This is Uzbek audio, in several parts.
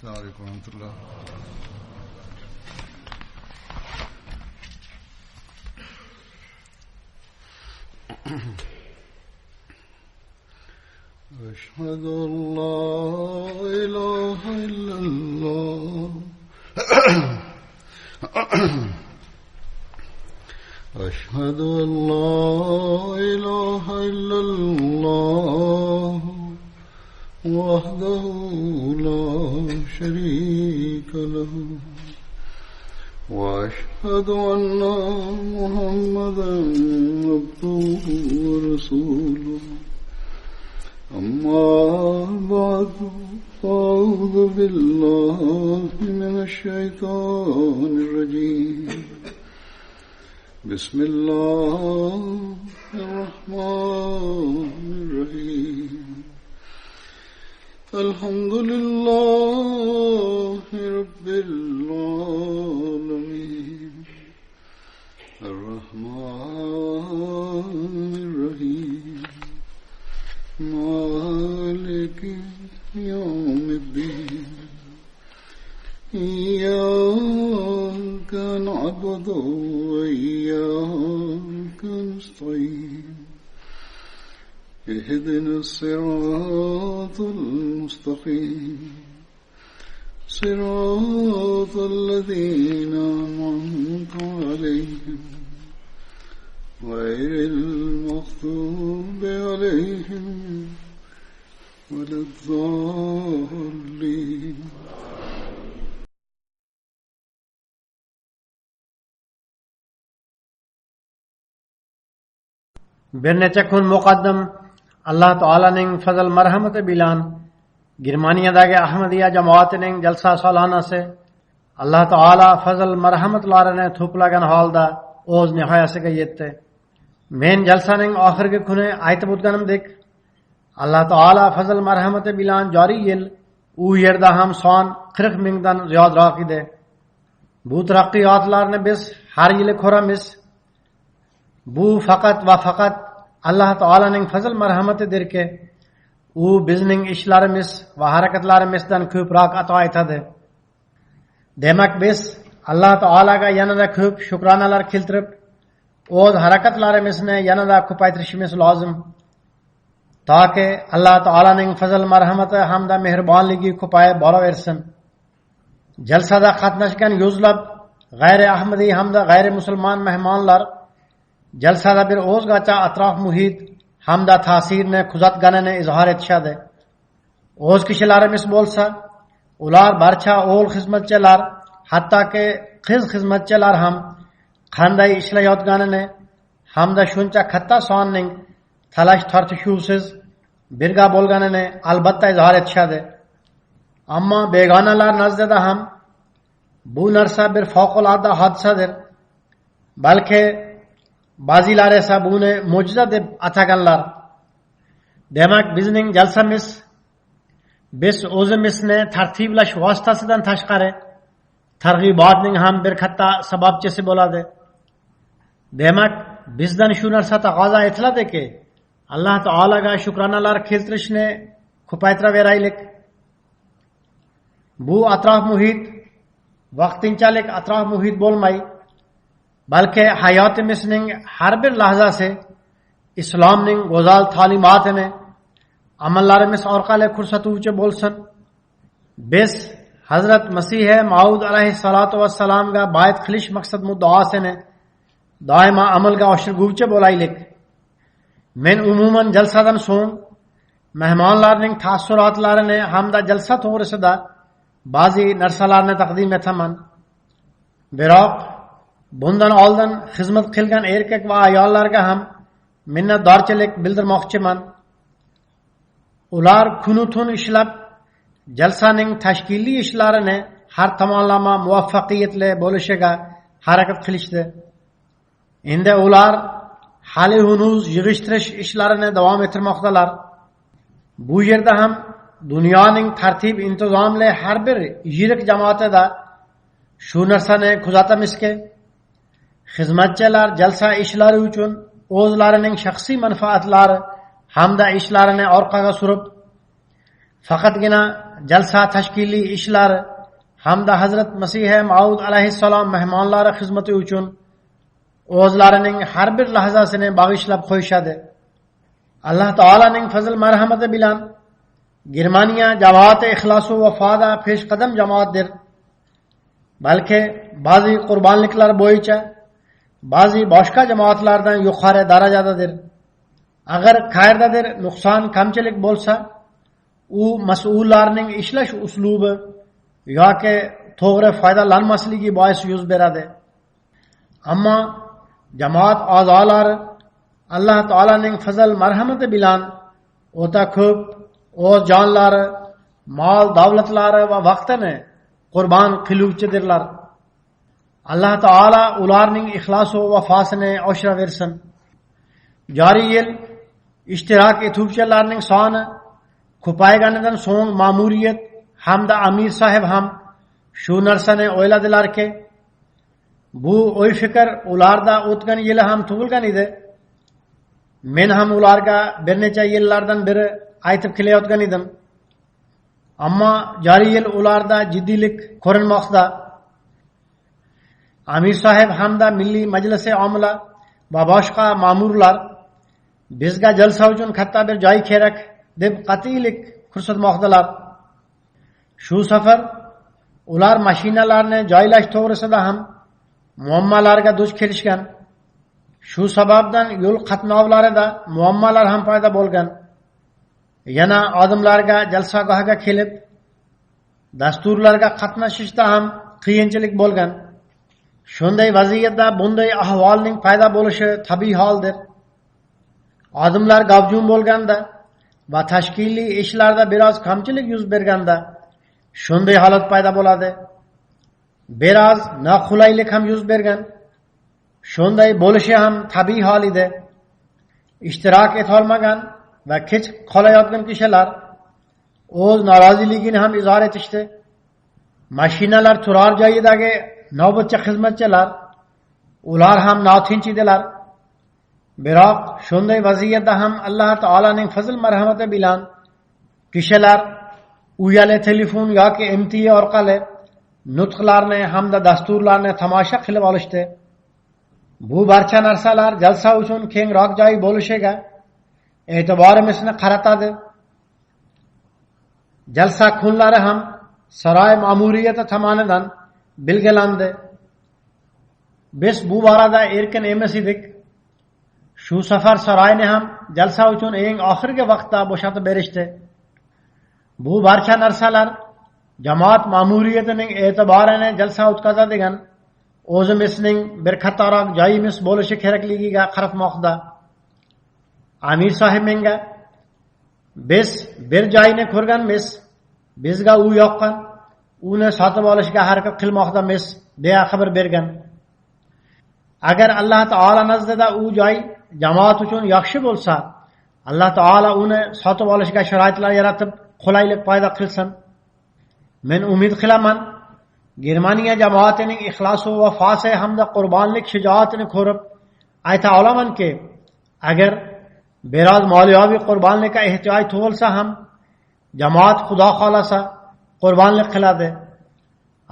Assalomu alaykum va rahmatulloh. أشهد أن لا إله إلا الله أشهد أن لا إله إلا الله وحده لا شريك له وأشهد أن محمدا عبده ورسوله أما بعد فأعوذ بالله من الشيطان الرجيم بسم الله الرحمن الرحيم الحمد لله رب العالمين الرحمن الرحيم مالك يوم الدين إياك نعبد وإياك نستعين اهدنا الصراط المستقيم صراط الذين أنعمت عليهم غير المغضوب عليهم ولا الضالين. Bir necha kun muqaddim Alloh taolaning fazl marhamati bilan Germaniyadagi Ahmadiyya jamoatining jalsa solonasi Alloh taolo fazl marhamatlarini to'plagan holda o'z nihoyasiga yetdi. Men jalsaning oxirgi kuni aytib o'tganimdek, Alloh taolo fazl marhamati bilan joriy yil u yerda ham son 40 mingdan ziyodroq edi. Bu taraqqiyotlarni biz har yili ko'ramiz. Bu faqat va faqat Alloh taolaning fazl marhamatidirki, u bizning ishlarimiz va harakatlarimizdan ko'proq ato etadi. Demak, biz Alloh taolaga yanada ko'p shukronalar keltirib, o'z harakatlarimizni yanada ko'paytirishimiz lozim. Toki Alloh taolaning fazl marhamati hamda mehribonligi ko'payib boraversin. Jalsada qatnashgan yuzlab g'ayri ahmadiy hamda g'ayri musulmon mehmonlar jalsada bir o'zgacha atrof muhit hamda ta'sirni kuzatganini izhor etishadi. O'z kishilarimiz bo'lsa, ular barcha o'g'il xizmatchilar, hattoki qiz xizmatchilar ham qanday ishlayotganini hamda shuncha katta sonning talash tortishuvsiz birga bo'lganini albatta izhor etishadi. Ammo begonalar nazdida ham bu narsa bir favqulodda hodisadir. Balki ba'zilar esa buni mo'jiza deb ataganlar. Demak, bizning jalsamiz biz o'zimizni tartiblash vositasidan tashqari targ'ibotning ham bir katta sababchisi bo'ladi. Demak, bizdan shu narsa taqozo etiladiki, Alloh taolaga shukronalar keltirishni ko'paytiraveraylik. Bu atrof muhit vaqtinchalik atrof muhit bo'lmay, balki hayotimizning har bir lahzasi islomning go'zal ta'limotini amallarimiz orqali ko'rsatuvchi bo'lsin. Biz Hazrat Masih Maud alayhissalatu vassalamga bayat qilish maqsad muddaosini doimo amalga oshirguvchi bo'laylik. Men umuman jalsadan so'ng mehmonlarning taassurotlarini hamda jalsa to'g'risida ba'zi narsalarni taqdim etaman. Biroq bundan oldin xizmat qilgan erkak va ayollarga ham minnatdorchilik bildirmoqchiman. Ular kunu tun ishlab jalsaning tashkiliy ishlarini har tomonlama muvaffaqiyatli bo'lishiga harakat qilishdi. Endi ular hali hunuz yig'ishtirish ishlarini davom ettirmoqdalar. Bu yerda ham dunyoning tartib intizomli har bir yirik jamoatida shu narsani kuzatamizki, xizmatchilar jalsa ishlari uchun o'zlarining shaxsiy manfaatlari hamda ishlarini orqaga surib, faqatgina jalsa tashkiliy ishlari hamda Hazrat Masih Maud alayhissalom mehmonlari xizmati uchun o'zlarining har bir lahzasini bag'ishlab qo'yishadi. Alloh taolaning fazl marhamati bilan Germaniya jamoati ixlos va vafoda peshqadam jamoatdir. Balki ba'zi qurbonliklar bo'yicha ba'zi boshqa jamoatlardan yuqori darajadadir. Agar qayerdadir nuqson kamchilik bo'lsa, u mas'ullarning ishlash uslubi yoki to'g'ri foydalanmasligi bois yuz beradi. Ammo jamoat a'zolari Alloh taolaning fazl marhamati bilan o'ta ko'p o'z jonlari, mol davlatlari va vaqtini qurbon qiluvchidirlar. Alloh taolo ularning ixlos va vafosini oshiraversin. Joriy yil ishtirok etuvchilarning soni ko'payganidan so'ng ma'muriyat hamda amir sohib ham shu narsani o'yladilarki, bu o'y fikr ularda o'tgan yili ham tug'ilgan edi. Men ham ularga bir necha yillardan beri aytib kelayotgan edim. Ammo joriy yil ularda jiddiylik ko'rinmoqda. Amir sohib hamda Milliy majlisi omila va boshqa ma'murlar bizga jalsa uchun katta bir joy kerak deb qat'iylik ko'rsatmoqdalar. Shu safar ular mashinalarni joylash to'g'risida ham muammolarga duch kelishgan. Shu sababdan yo'l qatnovlarida muammolar ham paydo bo'lgan. Yana odamlarga jalsagohga kelib dasturlarga qatnashishda ham qiyinchilik bo'lgan. Shunday vaziyatda bunday ahvolning paydo bo'lishi tabiiy holdir. Odamlar gavjum bo'lganda va tashkiliy ishlarda biroz kamchilik yuz berganda shunday holat paydo bo'ladi. Biroz noqulaylik ham yuz bergan. Shunday bo'lishi ham tabiiy hol edi. Ishtirok etolmagan va kech qolayotgan kishilar o'z noroziligini ham izhor etishdi. Mashinalar turar joyidagi navbatchi xizmatchilar ular ham notinch edilar. Biroq shunday vaziyatda ham Alloh taolaning fazl marhamati bilan kishilar uyali telefon yoki MTA orqali nutqlarni hamda dasturlarni tomosha qilib olishdi. Bu barcha narsalar jalsa uchun kengroq joy bo'lishiga e'tiborimizni qaratadi. Jalsa kunlari ham saroy ma'muriyati tomonidan belgilandi. Biz bu borada erkin emas edik. Shu safar saroyni ham jalsa uchun eng oxirgi vaqtda bo'shatib berishdi. Bu barcha narsalar jamoat ma'muriyatining e'tiborini jalsa o'tkazadigan o'zimizning bir kattaroq joyimiz bo'lishi kerakligiga qaratmoqda. Amir sohib menga biz bir joyni ko'rganmiz, bizga u yoqqan, uni sotib olishga harakat qilmoqdamiz deya xabar bergan. Agar Alloh taolo nazdida u joy jamoat uchun yaxshi bo'lsa, Alloh taolo uni sotib olishga sharoitlar yaratib, qulaylik paydo qilsin. Men umid qilaman, Germaniya jamoatining ixlosi va vafosi hamda qurbonlik shijoatini ko'rib ayta olamanki, agar biroz moliyaviy qurbonlikka ehtiyoj tug'ilsa ham jamoat xudo xolasa qurbonlik qiladi.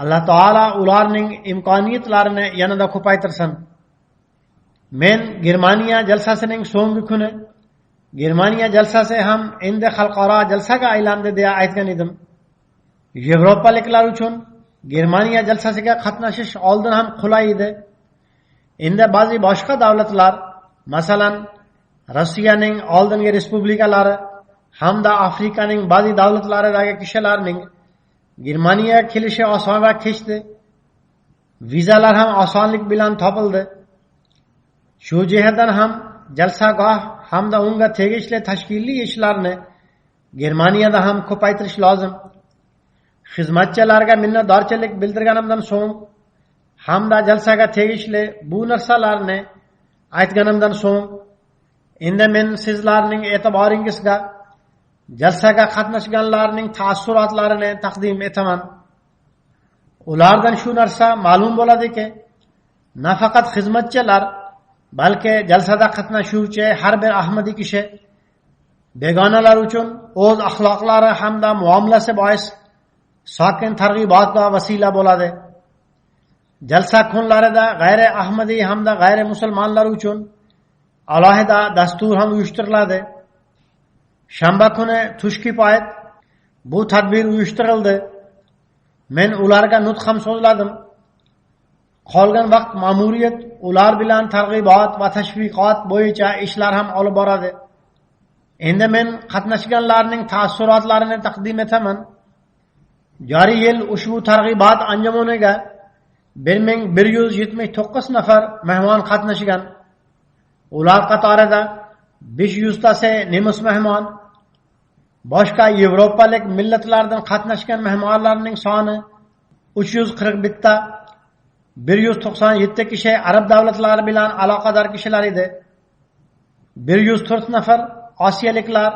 Alloh taolo ularning imkoniyatlarini yanada ko'paytirsin. Men Germaniya jalsasining so'nggi kuni Germaniya jalsasi ham endi xalqaro jalsaga aylandi deya aytgan edim. Yevropaliklar uchun Germaniya jalsasiga qatnashish oldin ham qulay edi. Endi ba'zi boshqa davlatlar, masalan, Rossiyaning oldingi respublikalari hamda Afrikaning ba'zi davlatlaridagi kishilarning Germaniyaga kelishi osonroq kechdi. Vizalar ham osonlik bilan topildi. Shu jihatdan ham jalsagoh hamda unga tegishli tashkiliy ishlarni Germaniyada ham ko'paytirish lozim. Xizmatchilarga minnatdorchilik bildirganimdan so'ng hamda jalsaga tegishli bu narsalarni aytganimdan so'ng endi men sizlarning e'tiboringizga jalsaga qatnashganlarning taassurotlarini taqdim etaman. Ulardan shu narsa ma'lum bo'ladiki, nafaqat xizmatchilar, balki jalsada qatnashuvchi har bir ahmadiy kishi begonalar uchun o'z axloqlari hamda muomalasi bois sokin targ'ibotga vasila bo'ladi. Jalsa kunlarida g'ayri ahmadiy hamda g'ayri musulmonlar uchun alohida dastur ham uyushtiriladi. Shanba kuni tushki payt bu tadbir uyushtirildi. Men ularga nutq ham so'zladim. Qolgan vaqt ma'muriyat ular bilan targ'ibot va tashviqot bo'yicha ishlar ham olib boradi. Endi men qatnashganlarning taassurotlarini taqdim etaman. Joriy yil ushbu targ'ibot anjumaniga 1179 nafar mehmon qatnashgan. Ular qatorida 500 tasi nemis mehmon. Boshqa Yevropalik millatlardan qatnashgan mehmonlarning soni 341 ta. 197 kishi arab davlatlari bilan aloqador kishilar edi. 104 nafar osiyoliklar,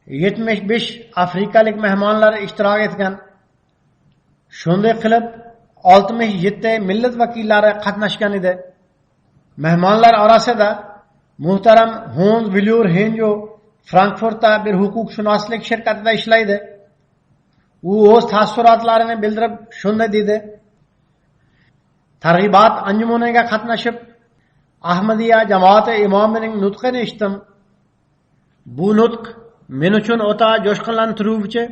75 afrikalik mehmonlar ishtirok etgan. Shunday qilib 67 millat vakillari qatnashgan edi. Mehmonlar orasida muhtaram Hans Willur Henjo Frankfurtda bir huquqshunoslik shirkatida ishlaydi. U o'z taassurotlarini bildirib shunday dedi: Targ'ibot anjumaniga qatnashib, Ahmadiyya jamoati imomining nutqini eshitdim. Bu nutq men uchun o'ta jo'shqinlantiruvchi,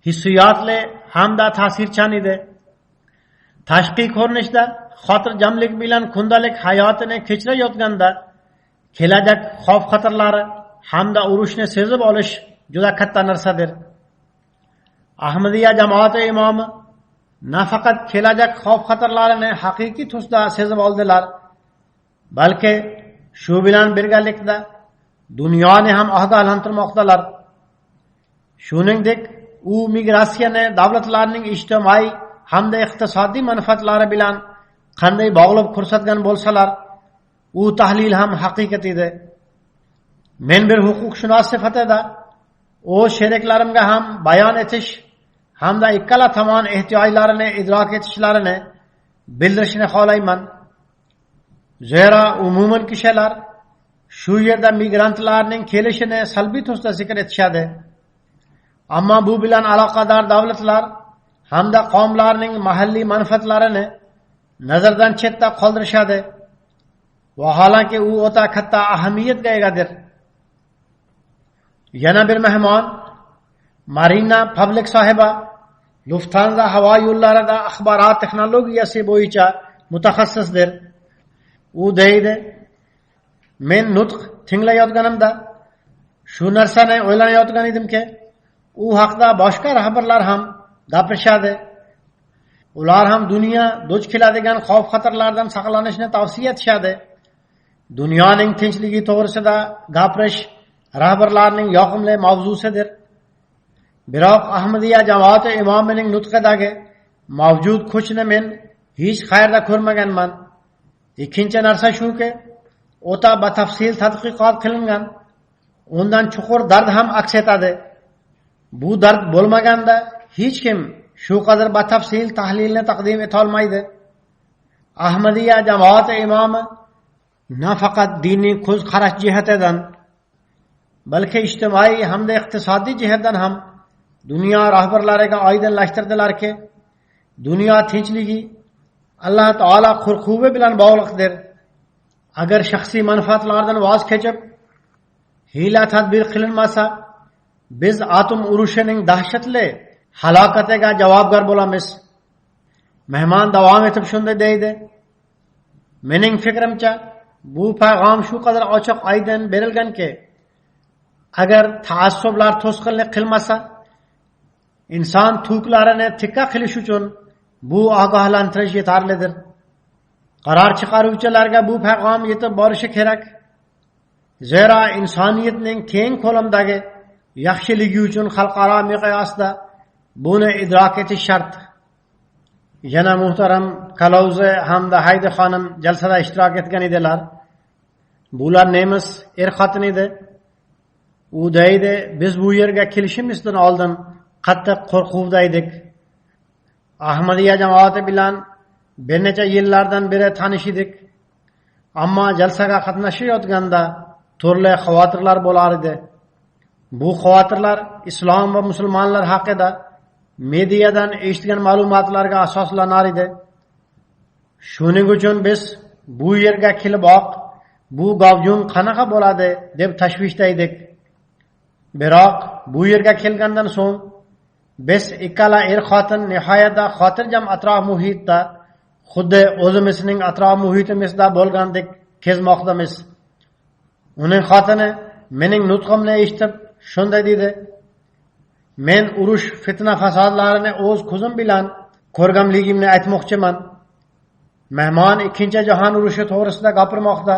hissiyotli hamda ta'sirchan edi. Tashqi ko'rinishda xotirjamlik bilan kundalik hayotini kechirayotganda kelajak xavf-xatarlari hamda urushni sezib olish juda katta narsadir. Ahmadiyya jamoati imomi nafaqat kelajak xavf-xatarlarini haqiqiy tusda sezib oldilar, balki shu bilan birgalikda dunyoni ham ogohlantirmoqdalar. Shuningdek, u migratsiyani davlatlarning ijtimoiy hamda iqtisodiy manfaatlari bilan qanday bog'lab ko'rsatgan bo'lsalar, u tahlil ham haqiqat edi. Men bir huquqshunos sifatida o'z sheriklarimga ham bayon etish hamda ikkala tomon ehtiyojlarini idrok etishlarini bildirishni xohlayman. Zero umuman kishilar shu yerda migrantlarning kelishini salbiy tusda zikr etishadi. Ammo bu bilan aloqador davlatlar hamda qavmlarning mahalliy manfaatlarini nazardan chetda qoldirishadi. Vaholanki u o'ta katta ahamiyatga egadir. Yana bir mehmon Marina Public sohiba Lufthansa havo yo'llarida axborot texnologiyasi bo'yicha mutaxassisdir. U deydi: Men nutq tinglayotganimda shu narsani o'ylanayotgan edimki, u haqda boshqa rahbarlar ham gapirishadi. Ular ham dunyo duch keladigan xavf-xatarlardan saqlanishni tavsiya etishadi. Dunyoning tinchligi to'g'risida gapirish rahbarlarning yoqimli mavzusidir. Biroq Ahmadiyya jamoati imomining nutqidagi mavjud kuchni men hech qayerda ko'rmaganman. Ikkinchi narsa shuki, o'ta batafsil tadqiqot qilingan. Undan chuqur dard ham aks etadi. Bu dard bo'lmaganda hech kim shu qadar batafsil tahlilni taqdim eta olmaydi. Ahmadiyya jamoati imomi nafaqat diniy ko'z qarash jihatidan, balki ijtimoiy hamda iqtisodiy jihatdan ham dunyo rahbarlariga oydinlashtirdilarki, dunyo tinchligi Alloh taolo qo'rquvi bilan bog'liqdir. Agar shaxsiy manfaatlardan voz kechib hiyla tadbir qilinmasa, biz atom urushining dahshatli halokatiga javobgar bo'lamiz. Mehmon davom etib shunday deydi: Mening fikrimcha, bu payg'am shu qadar ochiq oydin berilganki, agar taassublar to'sqinlik qilmasa, inson tuklarini tikka qilish uchun bu ogohlantirish yetarlidir. Qaror chiqaruvchilarga bu payg'am yetib borishi kerak. Zero insoniyatning keng ko'lamdagi yaxshiligi uchun xalqaro miqyosda buni idrok etish shart. Yana muhtaram Kalovzi hamda Haydi xonim jalsada ishtirok etgan edilar. Bular nemis xotin edi. U deydi: Biz bu yerga kelishimizdan oldin qattiq qo'rquvda edik. Ahmadiyya jamoati bilan bir necha yillardan beri tanish edik. Ammo jalsaga qatnashayotganda turli xavotirlar bo'lar edi. bu xavotirlar islom va musulmonlar haqida mediadan eshitgan ma'lumotlarga asoslanar edi. Shuning uchun biz bu yerga keliboq bu gavjum qanaqa bo'ladi deb tashvishda edik. Biroq bu yerga kelgandan so'ng biz ikkala xotin nihoyatda xotirjam atrof muhitda xuddi o'zimizning atrof muhitimizda bo'lgandek kezmoqdamiz. Uning xotini mening nutqimni eshitib shunday dedi: men urush fitna fasodlarini o'z ko'zim bilan ko'rganligimni aytmoqchiman. Mehmon ikkinchi jahon urushi to'g'risida gapirmoqda.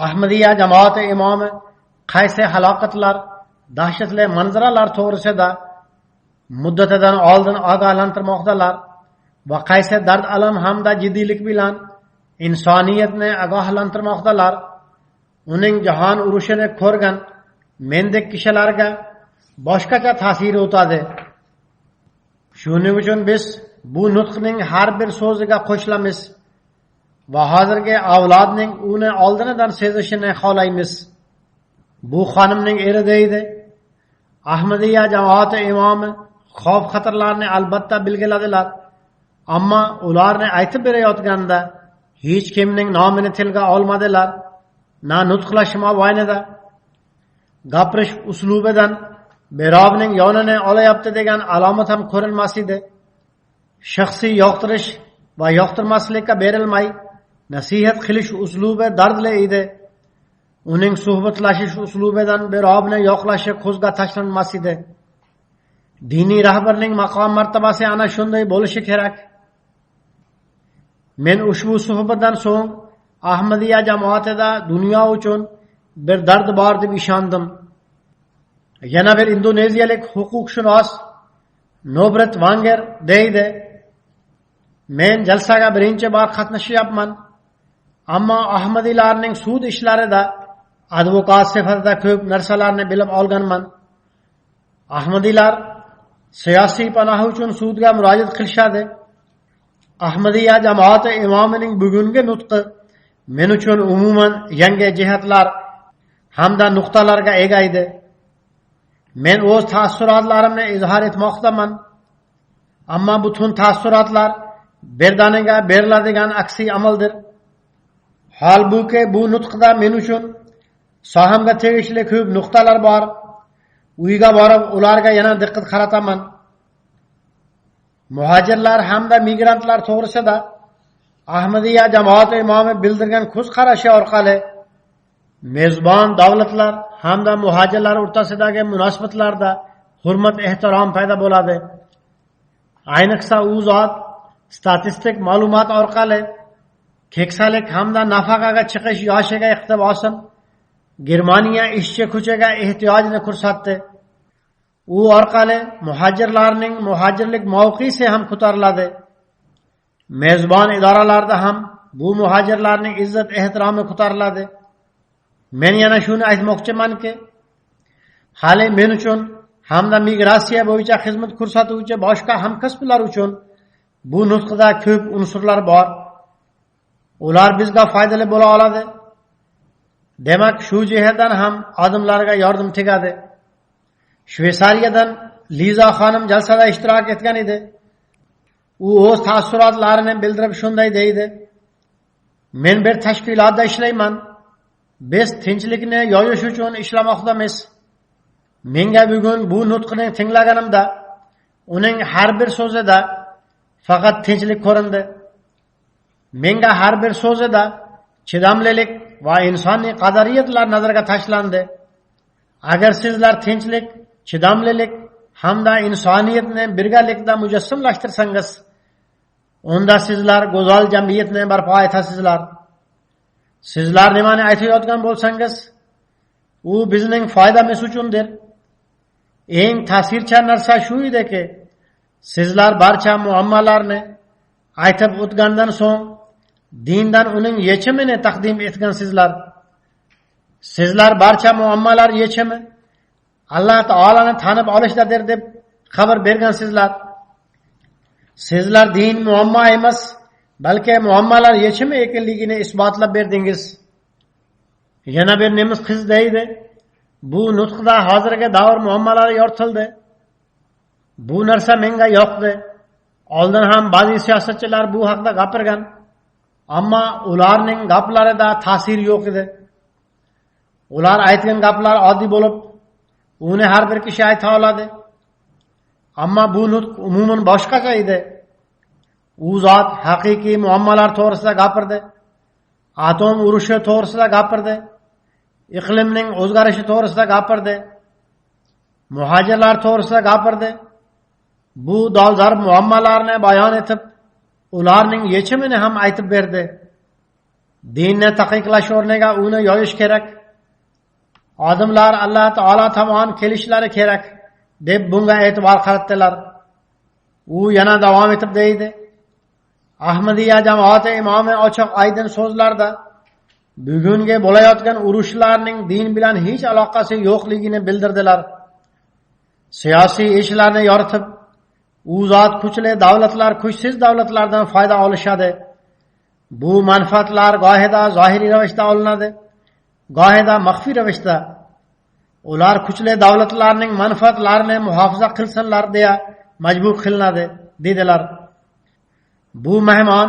Ahmadiyya jamoati imomi qaysi halokatlar, dahshatli manzaralar to'g'risida muddatidan oldin ogohlantirmoqdalar va qaysi dard alam hamda jiddiylik bilan insoniyatni ogohlantirmoqdalar. Uning jahon urushini ko'rgan mendek kishilarga boshqacha ta'siri o'tadi. Shuning uchun biz bu nutqning har bir so'ziga qo'shilamiz va hozirgi avlodning uni oldinidan sezishini xohlaymiz. Bu xonimning eri deydi: Ahmadiyya jamoati imomi xavf xatarlarni albatta bilgiladilar, ammo ularni aytib berayotganda hech kimning nomini tilga olmadilar. Na nutqlash mobaynida gapirish uslubidan birovning yonini olayapti degan alomat ham ko'rinmas edi. Shaxsiy yoqtirish va yoqtirmaslikka berilmay nasihat qilish uslubi dardli edi. Uning suhbatlashish uslubidan birovni yoqlashi ko'zga tashlanmas edi. Diniy rahbarning maqom martabasi ana shunday bo'lishi kerak. Men ushbu suhbatdan so'ng Ahmadiyya jamoatida dunyo uchun bir dard bor deb ishondim. Yana bir indoneziyalik huquqshunos Nobret Wanger deydi: men jalsaga birinchi bor qatnashyapman, ammo Ahmadiylarning sud ishlarida advokat sifatida ko'p narsalarni bilib olganman. Ahmadiylar siyosiy panoh uchun sudga murojaat qilishadi. Ahmadiyya jamoati imomining bugungi nutqi men uchun umuman yangi jihatlar hamda nuqtalarga ega edi. Men o'z taassurotlarimni izhor etmoqdaman, ammo butun taassurotlar birdaniga beriladigan aksiy amaldir. Holbuki bu nutqda men uchun sohamga tegishli ko'p nuqtalar bor. Uyga borib ularga yana diqqat qarataman. Muhojirlar hamda migrantlar to'g'risida Ahmadiyya jamoati imomi bildirgan ko'z qarashi orqali mezbon davlatlar hamda muhojirlar o'rtasidagi munosabatlarda hurmat ehtirom paydo bo'ladi. Ayniqsa u zot statistik ma'lumot orqali keksalik hamda nafaqaga chiqish yoshiga iqtibosan Germaniya ishchi kuchiga ehtiyojini ko'rsatdi. U orqali muhojirlarning muhojirlik mavqesi ham ko'tariladi. Mezbon idoralarda ham bu muhojirlarning izzat ehtiromi ko'tariladi. Men yana shuni aytmoqchimanki, hali men uchun hamda migratsiya bo'yicha xizmat ko'rsatuvchi boshqa hamkasblar uchun bu nutqda ko'p unsurlar bor. Ular bizga foydali bo'la oladi. Demak, shu jihatdan ham odamlarga yordam tegadi. Shveysariyadan Liza xonim jalsada ishtirok etgan edi. U o'z taassurotlarini bildirib shunday deydi: men bir tashkilotda ishlayman. Biz tinchlikni yoyish uchun ishlamoqdamiz. Menga bugun bu nutqni tinglaganimda uning har bir so'zida faqat tinchlik ko'rindi. Menga har bir so'zida chidamlilik va insoniy qadriyatlar nazarga tashlandi. Agar sizlar tinchlik, chidamlilik hamda insoniyatni birgalikda mujassamlashtirsangiz, unda sizlar go'zal jamiyatni barpo etasizlar. Sizlar nimani aytayotgan bo'lsangiz, u bizning foydamiz uchundir. Eng ta'sirchan narsa shu ediki, sizlar barcha muammolarni aytib o'tgandan so'ng dindan uning yechimini taqdim etgansizlar. Sizlar barcha muammolar yechimi Alloh taolani tanib olishdadir deb xabar bergansizlar. Sizlar din muammo emas, balki muammolar yechimi ekanligini isbotlab berdingiz. Yana bir nemis qiz deydi: bu nutqda hozirgi davr muammolari yoritildi. Bu narsa menga yoqdi. Oldin ham ba'zi siyosatchilar bu haqda gapirgan, ammo ularning gaplarida ta'sir yo'q edi. Ular aytgan gaplar oddiy bo'lib, uni har bir kishi ayta oladi. Ammo bu nutq umuman boshqacha edi. U zot haqiqiy muammolar to'g'risida gapirdi. Atom urushi to'g'risida gapirdi. Iqlimning o'zgarishi to'g'risida gapirdi. Muhojirlar to'g'risida gapirdi. Bu dolzarb muammolarni bayon etib, ularning yechimini ham aytib berdi. Dinni taqiqlash o'rniga uni yoyish kerak. Odamlar Alloh taolo tomon kelishlari kerak deb bunga e'tibor qaratdilar. U yana davom etib deydi: Ahmadiyya jamoati imomi ochiq oydin so'zlarda bugungi bo'layotgan urushlarning din bilan hech aloqasi yo'qligini bildirdilar. Siyosiy ishlarni yoritib, u zot kuchli davlatlar kuchsiz davlatlardan foyda olishadi. Bu manfaatlar gohida zohiriy ravishda olinadi, gohida maxfiy ravishda. Ular kuchli davlatlarning manfaatlarini muhofaza qilsinlar deya majbur qilinadi, dedilar. Bu mehmon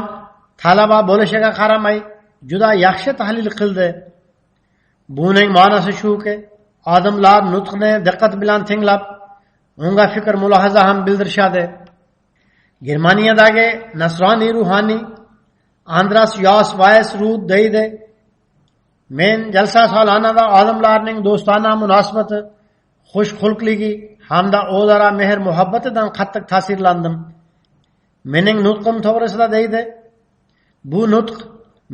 talaba bo'lishiga qaramay juda yaxshi tahlil qildi. Buning ma'nosi shuki, odamlar nutqni diqqat bilan tinglab, unga fikr mulohaza ham bildirishadi. Germaniyadagi nasroniy ruhoniy Andras Yos Weiss Ruth deydi: Men jalsa solonada odamlarning do'stona munosabati, xushxulqligi hamda o'zaro mehr muhabbatidan qattiq ta'sirlandim. Mening nutqim to'g'risida deydi: Bu nutq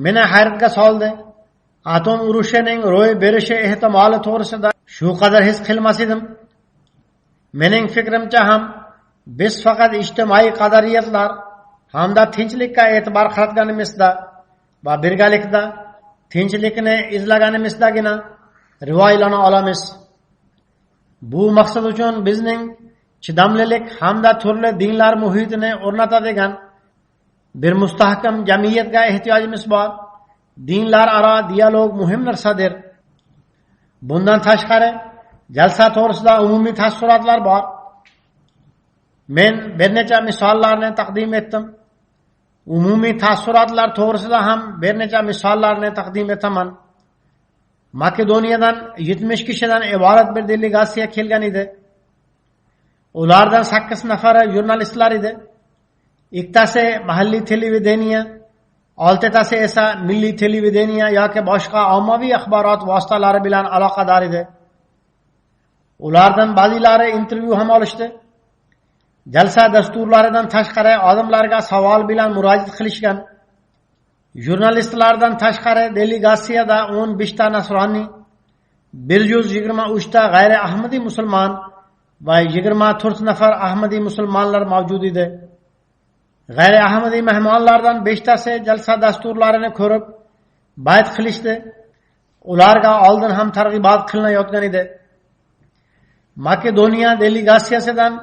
meni hayratga soldi. Atom urushining ro'y berishi ehtimoli to'g'risida shu qadar his qilmas edim. Mening fikrimcha ham biz faqat ijtimoiy qadariyatlar hamda tinchlikka e'tibor qaratganimizda va birgalikda tinchlikni izlaganimizdagina rivoylana olamiz. Bu maqsad uchun bizning chidamlilik hamda turli dinlar muhitini o'rnatadigan bir mustahkam jamiyatga ehtiyojimiz bor. Dinlar aro dialog muhim narsadir. Bundan tashqari jalsa to'g'risida umumiy taassurotlar bor. Men bir necha misollarni taqdim etdim. Umumiy taassurotlar to'g'risida ham bir necha misollarni taqdim etaman. Makedoniyadan 70 kishidan iborat bir delegatsiya kelgan edi. Ulardan 8 nafari jurnalistlar edi. Ikkitasi mahalliy televideniya, 6tasi esa milliy televideniya yoki boshqa ommaviy axborot vositalari bilan aloqador edi. Ulardan ba'zilari intervyu ham olishdi. Jalsa dasturlaridan tashqari odamlarga savol bilan murojaat qilishgan. Jurnalistlardan tashqari delegatsiyada 15 ta nasroniy, 123 ta g'ayri ahmadiy musulmon va 24 nafar ahmadiy musulmonlar mavjud edi. G'ayri ahmadiy mehmonlardan 5 tasi jalsa dasturlarini ko'rib bayt qilishdi. Ularga oldin ham targ'ibot qilinayotgan edi. Makedoniya delegatsiyasidan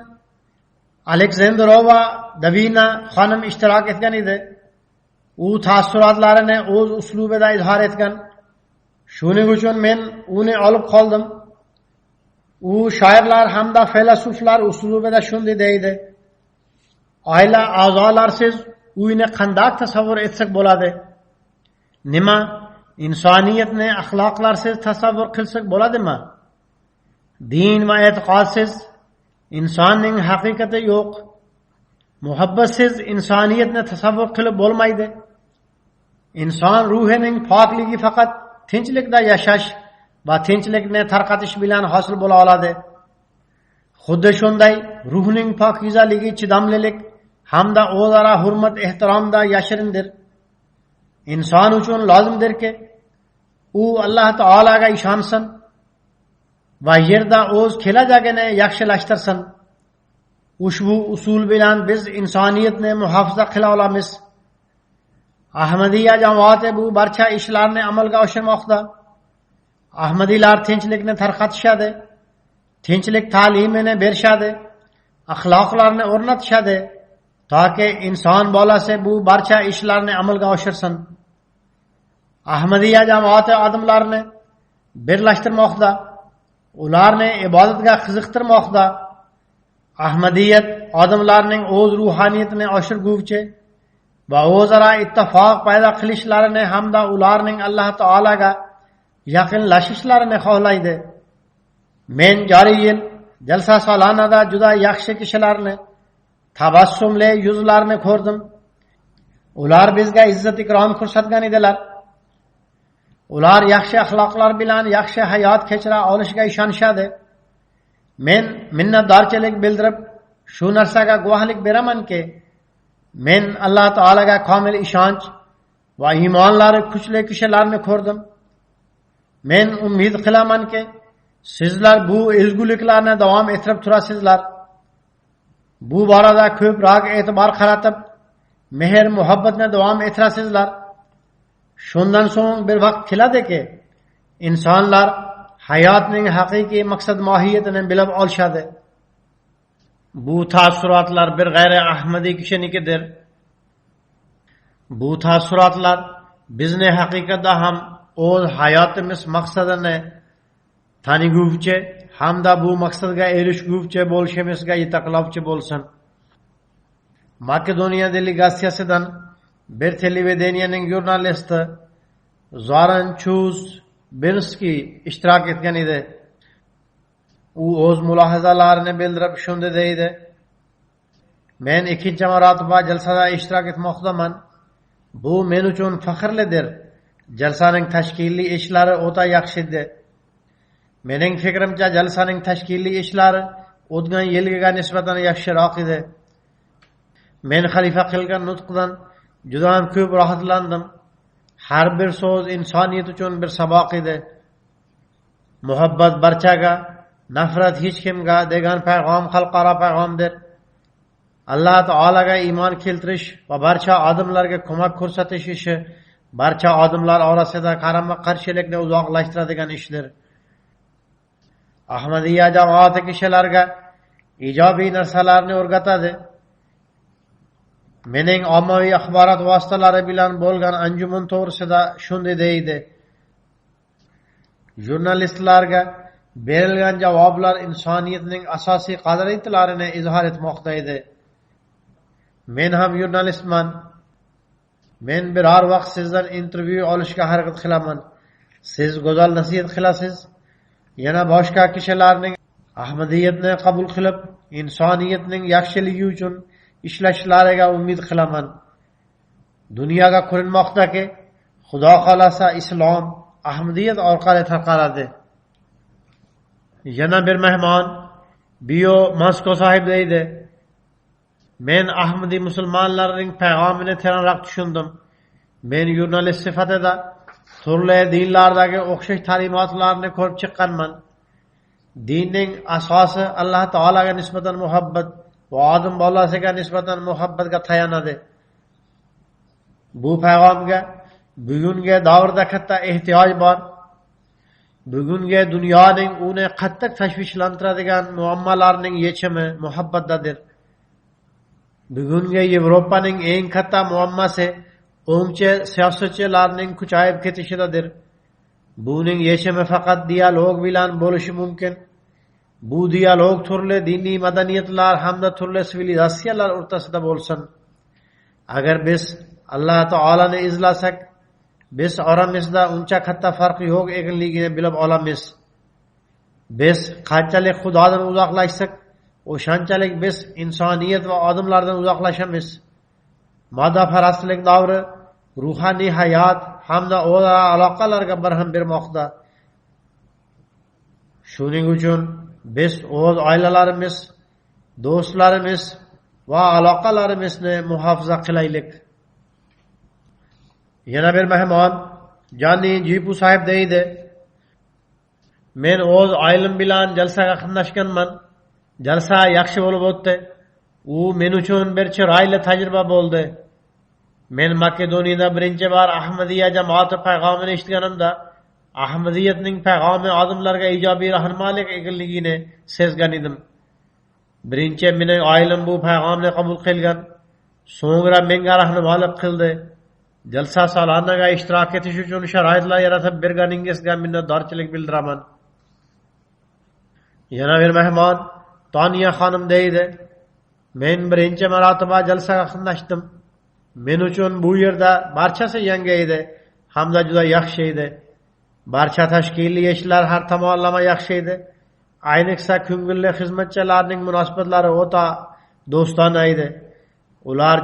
Aleksandrova Davina xonim ishtirok etgan edi. U taassurotlarini o'z uslubida izhor etgan. Shuning uchun men uni olib qoldim. U shoirlar hamda filosofilar uslubida shunday deydi: Oila a'zolarsiz uyni qanday tasavvur etsak bo'ladi? Nima? Insoniyatni axloqlarsiz tasavvur qilsak bo'ladimi? Din va e'tiqodsiz insonning haqiqati yo'q. Muhabbatsiz insoniyatni tasavvur qilib bo'lmaydi. Inson ruhining pokligi faqat tinchlikda yashash va tinchlikni tarqatish bilan hosil bo'la oladi. Xuddi shunday ruhning pokizaligi chidamlilik hamda o'zaro hurmat ehtiromda yashirindir. Inson uchun lozimdirki, u Alloh taolaga ishonsin va yerda o'z kelajagini yaxshilashtirsin. Ushbu usul bilan biz insoniyatni muhofaza qila olamiz. Ahmadiyya jamoati bu barcha ishlarni amalga oshirmoqda. Ahmadiylar tinchlikni tarqatishadi, tinchlik ta'limini berishadi, axloqlarni o'rnatishadi, toki inson bolasi bu barcha ishlarni amalga oshirsin. Ahmadiyya jamoati odamlarni birlashtirmoqda. ularni ibodatga qiziqtirmoqda. Ahmadiyat odamlarning o'z ruhaniyatini oshirguvchi va o'zaro ittifoq paydo qilishlarini hamda ularning Alloh taolaga yaqinlashishlarini xohlaydi. Men joriy yil jalsa solonada juda yaxshi kishilarni, tabassumli yuzlarni ko'rdim. Ular bizga izzat ikrom ko'rsatgan edilar. Ular yaxshi axloqlar bilan yaxshi hayot kechira olishiga ishonishadi. Men minnatdorchilik bildirib shu narsaga guvohlik beramanki, men Alloh taolaga komil ishonch va iymonlari kuchli kishilarni ko'rdim. Men umid qilamanki, sizlar bu ezguliklarni davom ettirib turasizlar. Bu borada ko'proq e'tibor qaratib, mehr muhabbatni davom ettirasizlar. Shundan so'ng bir vaqt keladiki, insonlar hayotning haqiqiy maqsad mohiyatini bilib olishadi. Bu taassurotlar bir g'ayri ahmadiy kishinikidir. Bu taassurotlar bizni haqiqatda ham o'z hayotimiz maqsadini taniguvchi hamda bu maqsadga erishguvchi bo'lishimizga yetaklovchi bo'lsin. Makedoniya delegatsiyasidan bir televideniyaning jurnalisti Zoran Chuzbinski ishtirok etgan edi. U o'z mulohazalarini bildirib shunday deydi: Men ikkinchi marotaba jalsada ishtirok etmoqdaman. Bu men uchun faxrlidir. Jalsaning tashkiliy ishlari o'ta yaxshi edi. Mening fikrimcha jalsaning tashkiliy ishlari o'tgan yilgiga nisbatan yaxshiroq edi. Men xalifa qilgan nutqdan juda ham ko'p rohatlandim. Har bir so'z insoniyat uchun bir saboq edi. Muhabbat barchaga, nafrat hech kimga degan payg'am xalqaro payg'amdir. Alloh taolaga iymon keltirish va barcha odamlarga ko'mak ko'rsatish ishi barcha odamlar orasida qarama-qarshilikni uzoqlashtiradigan ishdir. Ahmadiyya jamoati kishilarga ijobiy narsalarni o'rgatadi. Mening ommaviy axborot vositalari bilan bo'lgan anjuman to'g'risida shunday deydi: Jurnalistlarga berilgan javoblar insoniyatning asosiy qadriyatlarini izhor etmoqda edi. Men ham jurnalistman. Men biror vaqt sizdan intervyu olishga harakat qilaman. Siz go'zal nasihat qilasiz. Yana boshqa kishilarning ahmadiyatni qabul qilib, insoniyatning yaxshiligi uchun ishlashlariga umid qilaman. Dunyoga ko'rinmoqdaki, Xudo xolasa islom ahmadiyat orqali tarqaladi. Yana bir mehmon Bio Moskva sahib deydi: Men ahmadiy musulmonlarning payg'amini teranroq tushundim. Men jurnalist sifatida turli dinlardagi o'xshash ta'limotlarni ko'rib chiqqanman. Dinning asosi Alloh taolaga nisbatan muhabbat va odam bolasiga nisbatan muhabbatga tayanadi. Bu payg'amga bugungi davrda katta ehtiyoj bor. Bugungi dunyoning uni qattiq tashvishlantiradigan muammolarning yechimi muhabbatdadir. Bugungi Yevropaning eng katta muammosi o'ngchi siyosatchilarning kuchayib ketishidir. Buning yechimi faqat dialog bilan bo'lishi mumkin. Bu dialog turli diniy madaniyatlar hamda turli sivilizatsiyalar o'rtasida bo'lsin. Agar biz Alloh taolani izlasak, biz oramizda uncha katta farq yo'q ekanligini bilib olamiz. Biz qanchalik Xudodan uzoqlashsak, o'shanchalik biz insoniyat va odamlardan uzoqlashamiz. Moddaparastlik davri ruhaniy hayot hamda o'zaro aloqalarga barham bermoqda. Shuning uchun biz o'z oilalarimiz, do'stlarimiz va aloqalarimizni muhofaza qilaylik. Yana bir mehmon Jonni Jipu sahib deydi: Men o'z oilam bilan jalsaga qatnashganman. Jalsa yaxshi bo'lib o'tdi. U men uchun bir chiroyli tajriba bo'ldi. Men Makedoniyada birinchi bor Ahmadiyya jamoati payg'amini eshitganimda, Ahmadiyatning payg'ami odamlarga ijobiy rahnumolik ekanligini sezgan edim. Birinchi mening oilam bu payg'amni qabul qilgan, so'ngra menga rahnumolik qildi. Jalsa salonaga ishtirok etish uchun sharoitlar yaratib berganingizga minnatdorchilik bildiraman. Yana bir mehmon Toniya xonim deydi. Men birinchi marotaba jalsaga qatnashdim. Men uchun bu yerda barchasi yangi edi, hamda juda yaxshi edi. Barcha tashkiliy ishlar har tomonlama yaxshi edi. Ayniqsa ko'ngilli xizmatchilarning munosabatlari o'ta do'stona edi. Ular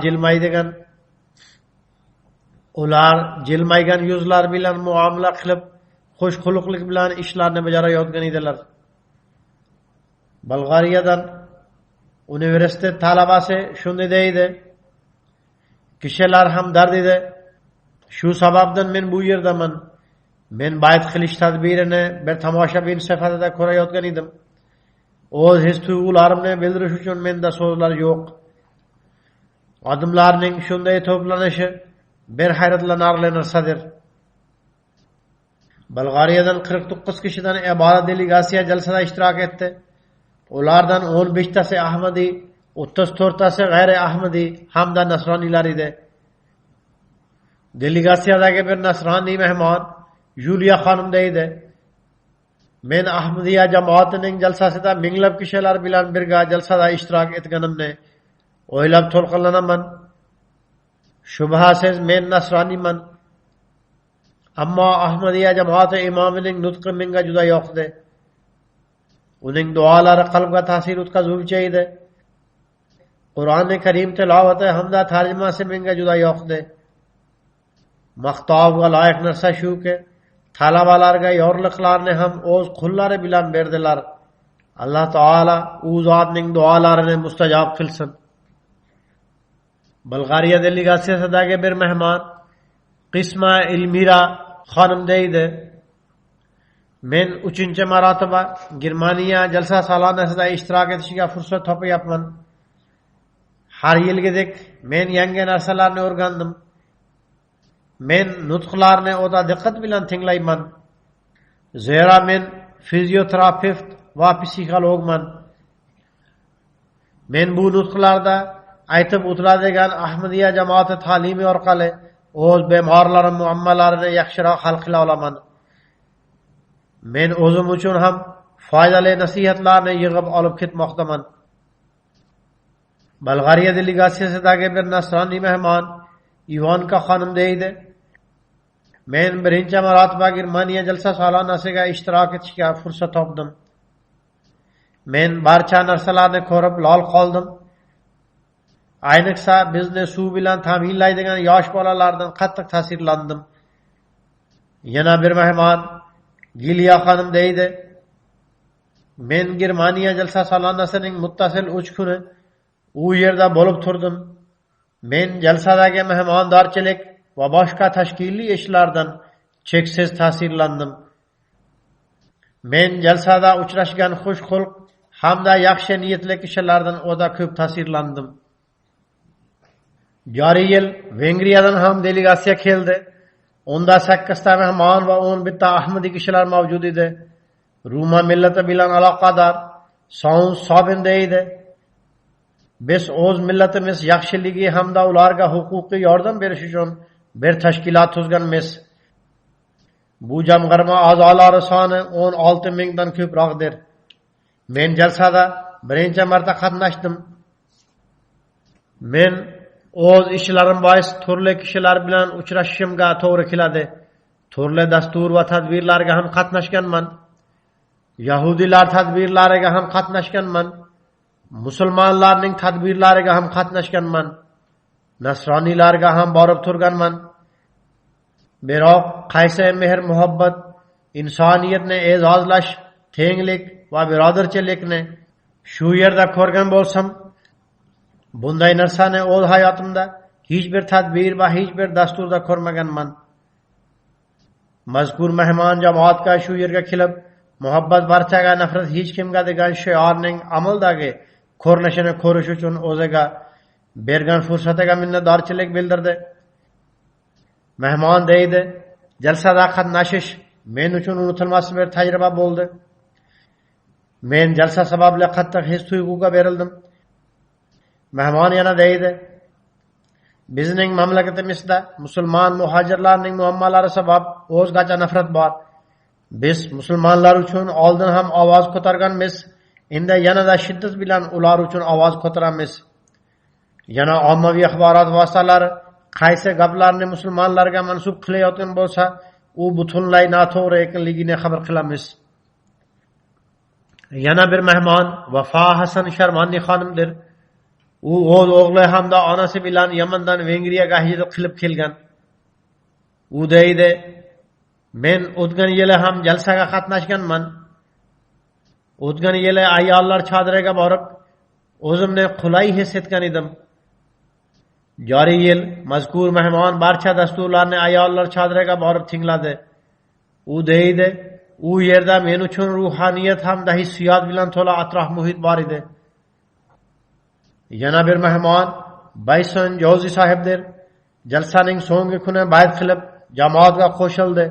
jilmaygan yuzlar bilan muomala qilib, xushxuluqlik bilan ishlarni bajarayotgan edilar. Bolgariyadan universitet talabasi shunday deydi. Kishilar ham dard edi. Shu sababdan men bu yerdaman. Men bayt qilish tadbirini bir tomoshabin sifatida ko'rayotgan edim. O'z his-tuyg'ularimni bildirish uchun menda so'zlar yo'q. Odamlarning shunday to'planishi bir hayratlanarli narsadir. Bolgariyadan 49 kishidan iborat delegatsiya jalsada ishtirok etdi. Ulardan 15tasi Ahmadiy, 34tasi g'ayri Ahmadiy hamda nasroniylar edi. Delegatsiyadagi bir nasroniy mehmon Juliya xonim deydi. Men Ahmadiya jamoatining jalsasida minglab kishilar bilan birga jalsada ishtirok etganimni o'ylab to'lqinlanaman. Shubhasiz men nasroniyman. Ammo Ahmadiya jamoati imomining nutqi menga juda yoqdi. Uning duolari qalbga ta'sir o'tkazuvchi edi. Qur'oni Karim tilovati hamda tarjimasi menga juda yoqdi. Maqtovga loyiq narsa shuki, talabalarga yorliqlarni ham o'z qullari bilan berdilar. Alloh taolo u zotning duolarini mustajob qilsin. Bolgariya delegatsiyasidagi bir mehmon Qisma Elmira xonim deydi. Men 3-marotaba Germaniya jalsa salonasida ishtirok etishga fursat topayapman. Har yilgidek men yangi narsalarni o'rgandim. Men nutqlarni o'ta diqqat bilan tinglayman. Zero men fizioterapevt va psixologman. Men bu nutqlarda aytib o'tiladigan Ahmadiya jamoati ta'limi orqali o'z bemorlarim muammolarini yaxshiroq hal qila olaman. Men o'zim uchun ham foydali nasihatlarni yig'ib olib ketmoqdaman. Bolgariya delegatsiyasidagi bir nasroniy mehmon Ivanka xonim deydi. Men birinchi marotaba Germaniya jalsa salonasiga ishtirok etishga fursat topdim. Men barcha narsalarni ko'rib lol qoldim. Ayniqsa bizni suv bilan ta'minlaydigan yosh bolalardan qattiq ta'sirlandim. Yana bir mehmon Giliya xonim deydi. Men Germaniya jalsa salonasining muttasil 3 kuni u yerda bo'lib turdim. Men jalsadagi mehmondorchilik va boshqa tashkiliy ishlardan cheksiz ta'sirlandim. Men jalsada uchrashgan xushxulq hamda yaxshi niyatli kishilardan o'ta ko'p ta'sirlandim. Joriy yil Vengriyadan ham delegatsiya keldi. Unda 8 ta mehmon va 11 ta Ahmadiy kishilar mavjud edi. Ruma millati bilan aloqador Saunus Sobin deydi. Biz o'z millatimiz yaxshiligi hamda ularga huquqiy yordam berish uchun bir tashkilot tuzganmiz. Bu jamg'arma a'zolari soni 16 mingdan ko'proqdir. Men jalsada birinchi marta qatnashdim. Men o'z ishlarim bois turli kishilar bilan uchrashishimga to'g'ri keladi. Turli dastur va tadbirlarga ham qatnashganman. Yahudiylar tadbirlariga ham qatnashganman. Musulmonlarning tadbirlariga ham qatnashganman. Nasroniylarga ham borib turganman. Biroq qaysi mehr muhabbat, insoniyatni e'zozlash, tenglik va birodarchilikni shu yerda ko'rgan bo'lsam, bunday narsani o'z hayotimda hech bir tadbir va hech bir dasturda ko'rmaganman. Mazkur mehmon jamoatga shu yerga kelib, muhabbat barchaga nafrat hech kimga degan shiorning amaldagi ko'rinishini ko'rish uchun o'ziga bergan fursatiga minnatdorchilik bildirdi. Mehmon deydi, jalsada qatnashish men uchun unutilmas bir tajriba bo'ldi. Men jalsa sababli qattiq his-tuyg'uga berildim. Mehmon yana deydi, bizning mamlakatimizda musulmon muhojirlarning muammolari sabab o'zgacha nafrat bor. Biz musulmonlar uchun oldin ham ovoz ko'targanmiz endi yanada shiddat bilan ular uchun ovoz ko'taramiz. Yana ommaviy axborot vositalari qaysi gaplarni musulmonlarga mansub qilayotgan bo'lsa, u butunlay noto'g'ri ekanligini xabar qilamiz. Yana bir mehmon Vafo Hasan Sharmoniy xonimdir. U o'z o'g'li hamda onasi bilan Yamandan Vengriyaga hijrat qilib kelgan. U deydi: "Men o'tgan yili ham jalsaga qatnashganman. O'tgan yili ayollar chodiriga borib, o'zimni qulay his etgan edim. Joriy yil mazkur mehmon barcha dasturlarni ayollar chodiriga borib tingladi. U deydi: u yerda men uchun ruhaniyat hamda hissiyot bilan to'la atrof muhit bor edi." Yana bir mehmon Bayson Jozi sohibdir. Jalsaning so'nggi kuni bayt qilib, jamoatga qo'shildi.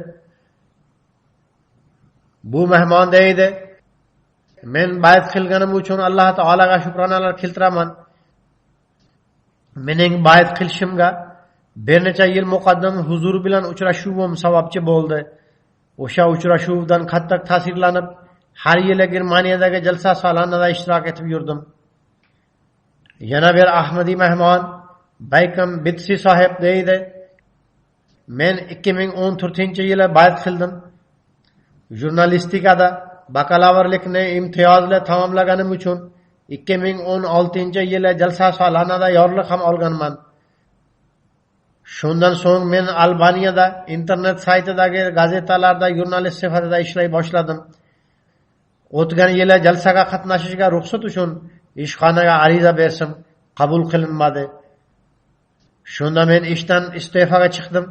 Bu mehmon deydi: "Men bayt qilganim uchun Alloh taolaga shukronalar keltiraman. Mening bayt qilishimga bir necha yil muqaddam huzur bilan uchrashuvim sababchi bo'ldi. O'sha uchrashuvdan qattiq ta'sirlanib, har yili Germaniyadagi jalsa salonida ishtirok etib yurdim." Yana bir Ahmadiy mehmon Baykam Bitsi sohib deydi: "Men 2014-yili bayt qildim. Jurnalistikada bakalavrlikni imtiyozli tamomlaganim uchun 2016-yili jalsa salonida yorliq ham olganman. Shundan so'ng men Albaniyada internet saytidagi gazetalarda jurnalist sifatida ishlay boshladim. O'tgan yili jalsaga qatnashishga ruxsat uchun ishxonaga ariza bersim, qabul qilinmadi. Shunda men ishdan iste'foga chiqdim.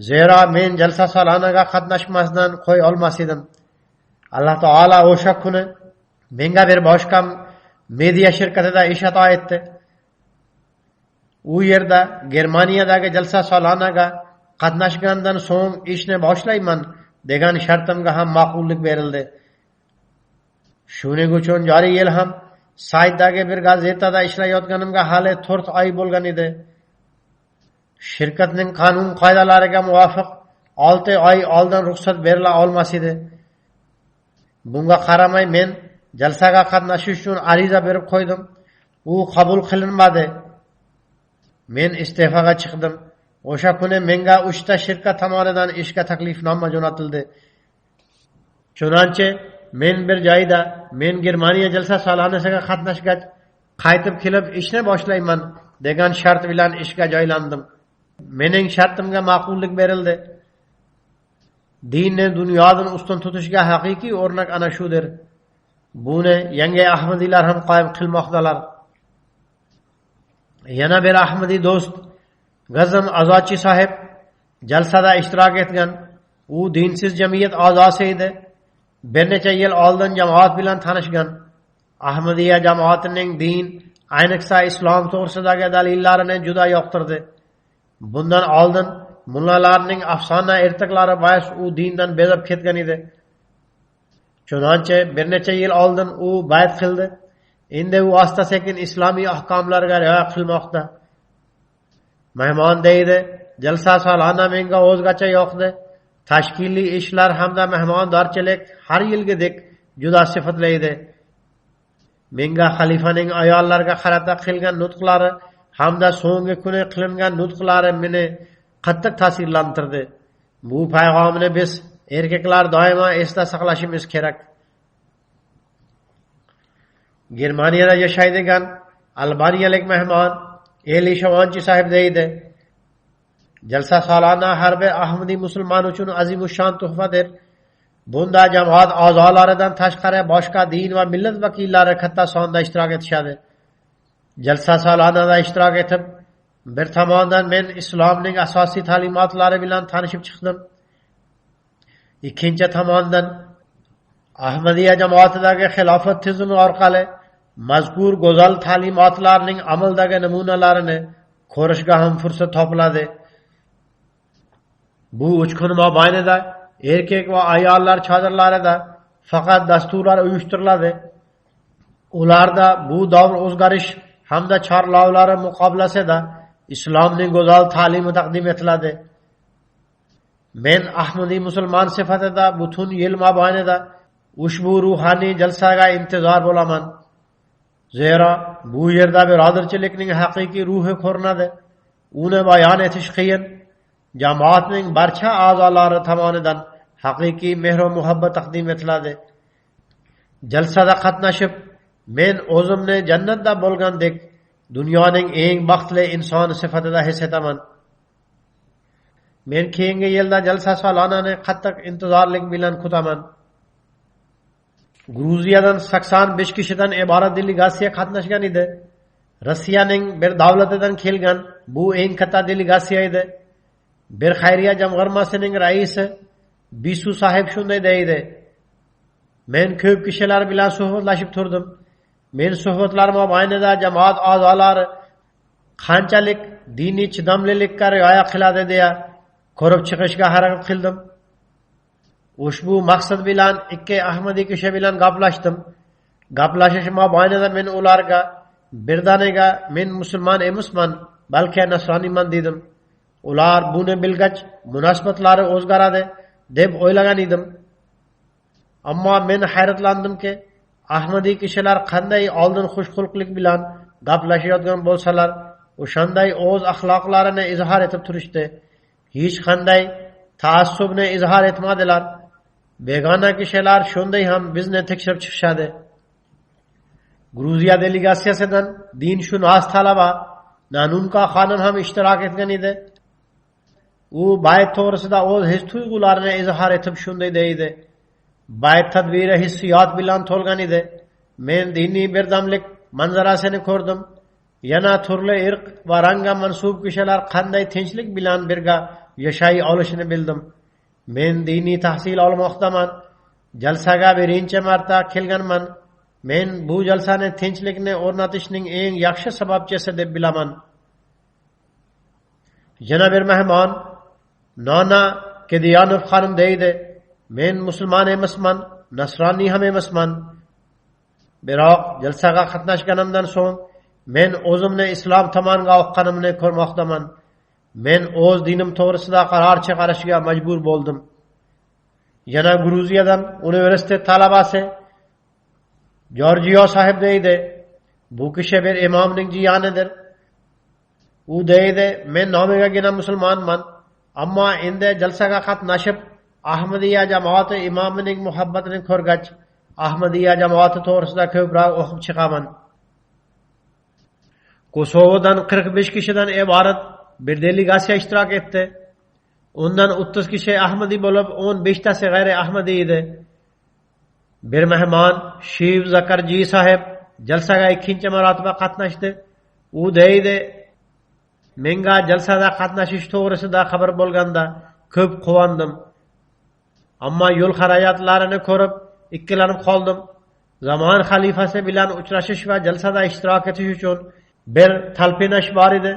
Zero men jalsa saloniga qatnashmasdan qo'y olmas edim. Alloh taolo o'sha kuni menga bir boshqa media shirkatida ish ato etdi. U yerda Germaniyadagi jalsa saloniga qatnashgandan so'ng ishni boshlayman degan shartimga ham ma'qullik berildi. Shuning uchun joriy yil ham saytdagi bir gazetada ishlayotganimga hali 4 oy bo'lgan edi. Shirkatning qonun qoidalariga muvofiq 6 oy oldin ruxsat berila olmas edi. Bunga qaramay men jalsaga qatnashish uchun ariza berib qo'ydim. U qabul qilinmadi. Men iste'foga chiqdim. O'sha kuni menga 3 ta shirkat tomonidan ishga taklifnoma jo'natildi. Chunonchi men bir joyda men Germaniya jalsa salonisiga qatnashgach qaytib kelib ishni boshlayman degan shart bilan ishga joylandim. Mening shartimga ma'qullik berildi. Dinni dunyodan ustun tutishga haqiqiy o'rnak ana shudir. Buni yangi Ahmadiylar ham qoyim qilmoqdalar. Yana bir Ahmadiy do'st Gazam Azochi sohib jalsada ishtirok etgan. U dinsiz jamiyat a'zosi edi. Bir necha yil oldin jamoat bilan tanishgan. Ahmadiyya jamoatining din, ayniqsa islom to'g'risidagi dalillarini juda yoqtirdi. Bundan oldin mullalarning afsona ertaklari bois u dindan bezab ketgan edi. Chunonchi bir necha yil oldin u bayt qildi. Endi u asta-sekin islomiy ahkomlarga rioya qilmoqda. Mehmon deydi: "Jalsa saloni menga o'zgacha yoqdi. Tashkiliy ishlar hamda mehmondorchilik har yilgidek juda sifatlaydi. Menga xalifaning ayollarga qarata qilgan nutqlari hamda so'nggi kuni qilingan nutqlari meni qattiq ta'sirlantirdi. Bu payg'amni biz erkaklar doimo esda saqlashimiz kerak." Germaniyada yashaydigan albaniyalik mehmon Eli Shavonchi sohib deydi: "Jalsa saloni har bir Ahmadiy musulmon uchun azimushon tuhfadir. Bunda jamoat a'zolaridan tashqari boshqa din va millat vakillari katta sonda ishtirok etishadi. Jalsa salonida ishtirok etib, bir tomondan men islomning asosiy ta'limotlari bilan tanishib chiqdim. Ikkinchi tomondan Ahmadiyya jamoatidagi xilofat tizimi orqali mazkur go'zal ta'limotlarning amaldagi namunalarini ko'rishga ham fursat topiladi. Bu 3 kun mobaynida erkak va ayollar chodirlarida faqat dasturlar uyushtiriladi. Ularda bu davr o'zgarish hamda chorlovlari muqobilasida islomning go'zal ta'limi taqdim etiladi. Men Ahmadiy musulmon sifatida butun yil mobaynida ushbu ruhoniy jalsaga intizor bo'laman. Zero bu yerda birodarchilikning haqiqiy ruhi ko'rinadi. Uni bayon etish qiyin. Jamoatning barcha a'zolari tomonidan haqiqiy mehr va muhabbat taqdim etiladi. Jalsada qatnashib, men o'zimni jannatda bo'lgandek dunyoning eng baxtli insoni sifatida his etaman. Men keyingi yilda jalsa salonani qattiq intizorlik bilan kutaman. Gruziyadan 85 kishidan iborat delegatsiya qatnashgan edi. Rossiyaning bir davlatidan kelgan bu eng katta delegatsiya edi. Bir xayriya jamg'armasining raisi Bisu sahib shunday deydi: men ko'p kishilar bilan suhbatlashib turdim. Men suhbatlar mobaynida jamoat a'zolari qanchalik diniy chidamlilikka rioya qiladi deya ko'rib chiqishga harakat qildim. Ushbu maqsad bilan ikki Ahmadiy kishi bilan gaplashdim. Gaplashish mobaynida men ularga birdaniga men musulmon emasman, balki nasroniyman dedim. Ular buni bilgach munosabatlari o'zgaradi deb o'ylagan edim. Ammo men hayratlandimki, Ahmadiy kishilar qanday oldin xushxulqlik bilan gaplashayotgan bo'lsalar, o'shanday o'z axloqlarini izhor etib turishdi. Hech qanday taassubni izhor etmadilar. Begona kishilar shunday ham bizni tekshirib chiqishadi. Gruziya delegatsiyasidan dinshunos talaba Nanunka xonim ham ishtirok etgan edi. U bayt to'g'risida o'z his-tuyg'ularini izhor etib shunday deydi: bayt tadbiri hissiyot bilan to'lgan edi. Men diniy birdamlik manzarasini ko'rdim. Yana turli irq va rangga mansub kishilar qanday tinchlik bilan birga yashay olishini bildim. Men diniy tahsil olmoqdaman. Jalsaga birinchi marta kelganman. Men bu jalsani tinchlikni o'rnatishning eng yaxshi sababchisi deb bilaman. Yana bir mehmon Nona Kediyanov xonim deydi: men musulmon emasman, nasroniy ham emasman. Biroq jalsaga qatnashganimdan so'ng men o'zimni islom tomoniga oqqanimni ko'rmoqdaman. Men o'z dinim to'g'risida qaror chiqarishga majbur bo'ldim. Yana Gruziyadan universitet talabasi Georgiyo sahib deydi: bu kishi bir imomning jiyanidir. U deydi: men nomigagina musulmonman, ammo endi jalsaga qatnashib Ahmadiya jamoati imomining muhabbatini ko'rgach, Ahmadiya jamoati to'g'risida ko'proq o'qib chiqaman. Kosovodan 45 kishidan iborat bir delegatsiya ishtirok etdi. Undan 30 kishi Ahmadiy bo'lib, 15 tasi g'ayri Ahmadiy edi. Bir mehmon Shiv Zakarji sahib jalsaga ikkinchi marotaba qatnashdi. U deydi: menga jalsada qatnashish to'g'risida xabar bo'lganda ko'p quvondim. Ammo yo'l harakatlarini ko'rib ikkilanib qoldim. Zamon xalifasi bilan uchrashish va jalsada ishtirok etish uchun bir talpinash bor edi.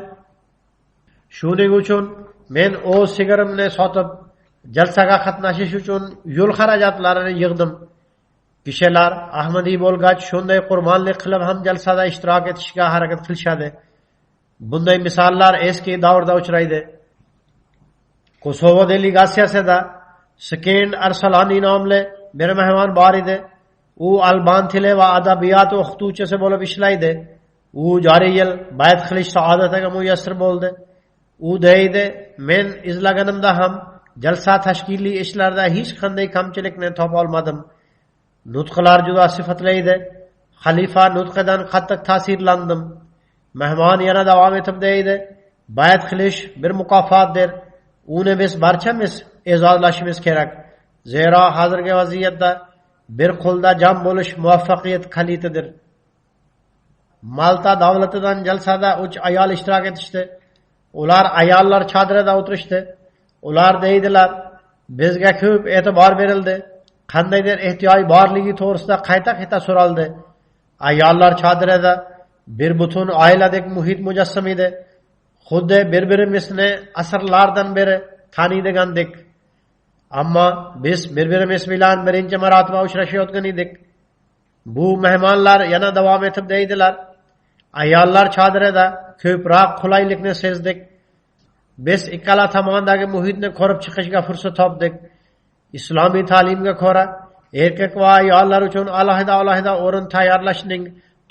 Shuning uchun men o'z sigarimni sotib jalsaga qatnashish uchun yo'l harakatlarini yig'dim. Kishilar Ahmadiy bo'lgach shunday qurbonlik qilib ham jalsada ishtirok etishga harakat qilishadi. Bunday misollar eski davrda uchraydi. Kosovo delegatsiyasida Skin Arsalani nomli bir mehmon bor edi. U alban tili va adabiyot o'qituvchisi bo'lib ishlaydi. U joriy yil bayt qilish saodatiga muyassar bo'ldi. U deydi: men izlaganimda ham jalsa tashkiliy ishlarda hech qanday kamchilikni topa olmadim. Nutqlar juda sifatlaydi. Xalifa nutqidan qattiq ta'sirlandim. Mehmon yana davom etib deydi: bayt qilish bir mukofotdir. Uni biz barchamiz e'zozlashimiz kerak. Zero hozirgi vaziyatda bir qo'lda jam bo'lish muvaffaqiyat kalitidir. Malta davlatidan jalsada 3 ayol ishtirok etishdi. Ular ayollar chodirida o'tirishdi. Ular deydilar: bizga ko'p e'tibor berildi. Qandaydir ehtiyoj borligi to'g'risida qayta-qayta so'raldi. Ayollar chodirida bir butun oiladek muhit mujassam edi. Xuddi bir-birimizni asrlardan beri taniydigandek. Ammo biz bir-birimiz bilan birinchi marotaba uchrashayotgan edik. Bu mehmonlar yana davom etib deydilar: ayollar chodirida ko'proq qulaylikni sezdik. Biz ikkala tomondagi muhitni ko'rib chiqishga fursat topdik. Islomiy ta'limga ko'ra erkak va ayollar uchun alohida o'rin tayyorlashning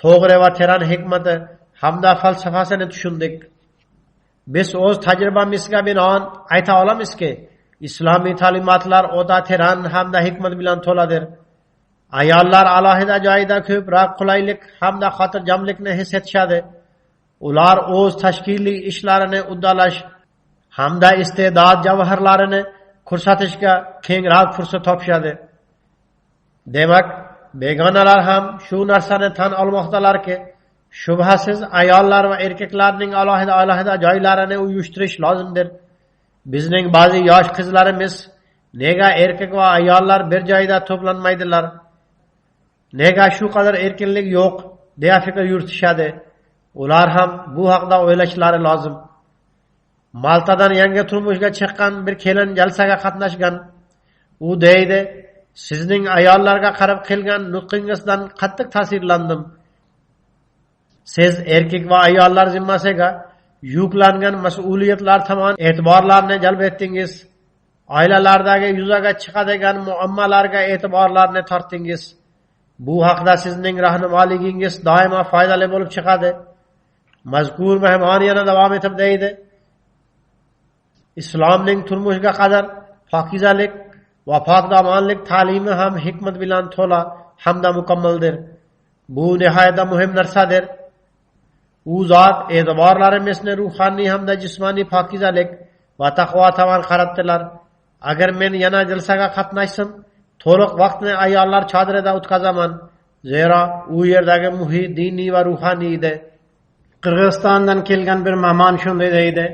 to'g'ri va teran hikmati hamda falsafasini tushundik. Biz o'z tajribamizga binoan ayta olamizki, islomiy ta'limotlar o'ta teran hamda hikmat bilan to'ladir. Ayollar alohida joyda ko'proq qulaylik hamda xotirjamlikni his etishadi. Ular o'z tashkiliy ishlarini uddalash hamda iste'dod javharlarini ko'rsatishga kengroq fursat topishadi. Demak, begonalar ham shu narsani tan olmoqdalarki, shubhasiz ayollar va erkaklarning alohida joylarini uyushtirish lozimdir. Bizning ba'zi yosh qizlarimiz nega erkak va ayollar bir joyda to'planmaydilar? Nega shu qadar erkinlik yo'q deya fikr yuritishadi. Ular ham bu haqda o'ylashlari lozim. Maltadan yangi turmushga chiqqan bir kelin jalsaga qatnashgan. U deydi, sizning ayollarga qarab kelgan nutqingizdan qattiq ta'sirlandim. Siz erkak va ayollar zimmasiga yuklangan mas'uliyatlar tomon e'tiborlarni jalb etdingiz. Oilalardagi yuzaga chiqadigan muammolarga e'tiborlarni tortdingiz. Bu haqda sizning rahnimoligingiz doimo foydali bo'lib chiqadi. Mazkur mehmon yana davom etib deydi, islomning turmushga qadar pokizalik va pokdomonlik ta'limi ham hikmat bilan to'la hamda mukammaldir. Bu nihoyatda muhim narsadir. U zot e'tiborlarimizni ruhoniy hamda jismoniy pokizalik va taqvo tomon qaratdilar. Agar men yana jalsaga qatnashsam, to'liq vaqtni ayollar chodirida o'tkazaman. Zero u yerdagi muhit diniy va ruhoniy edi. Qirg'izistondan kelgan bir mehmon shunday deydi.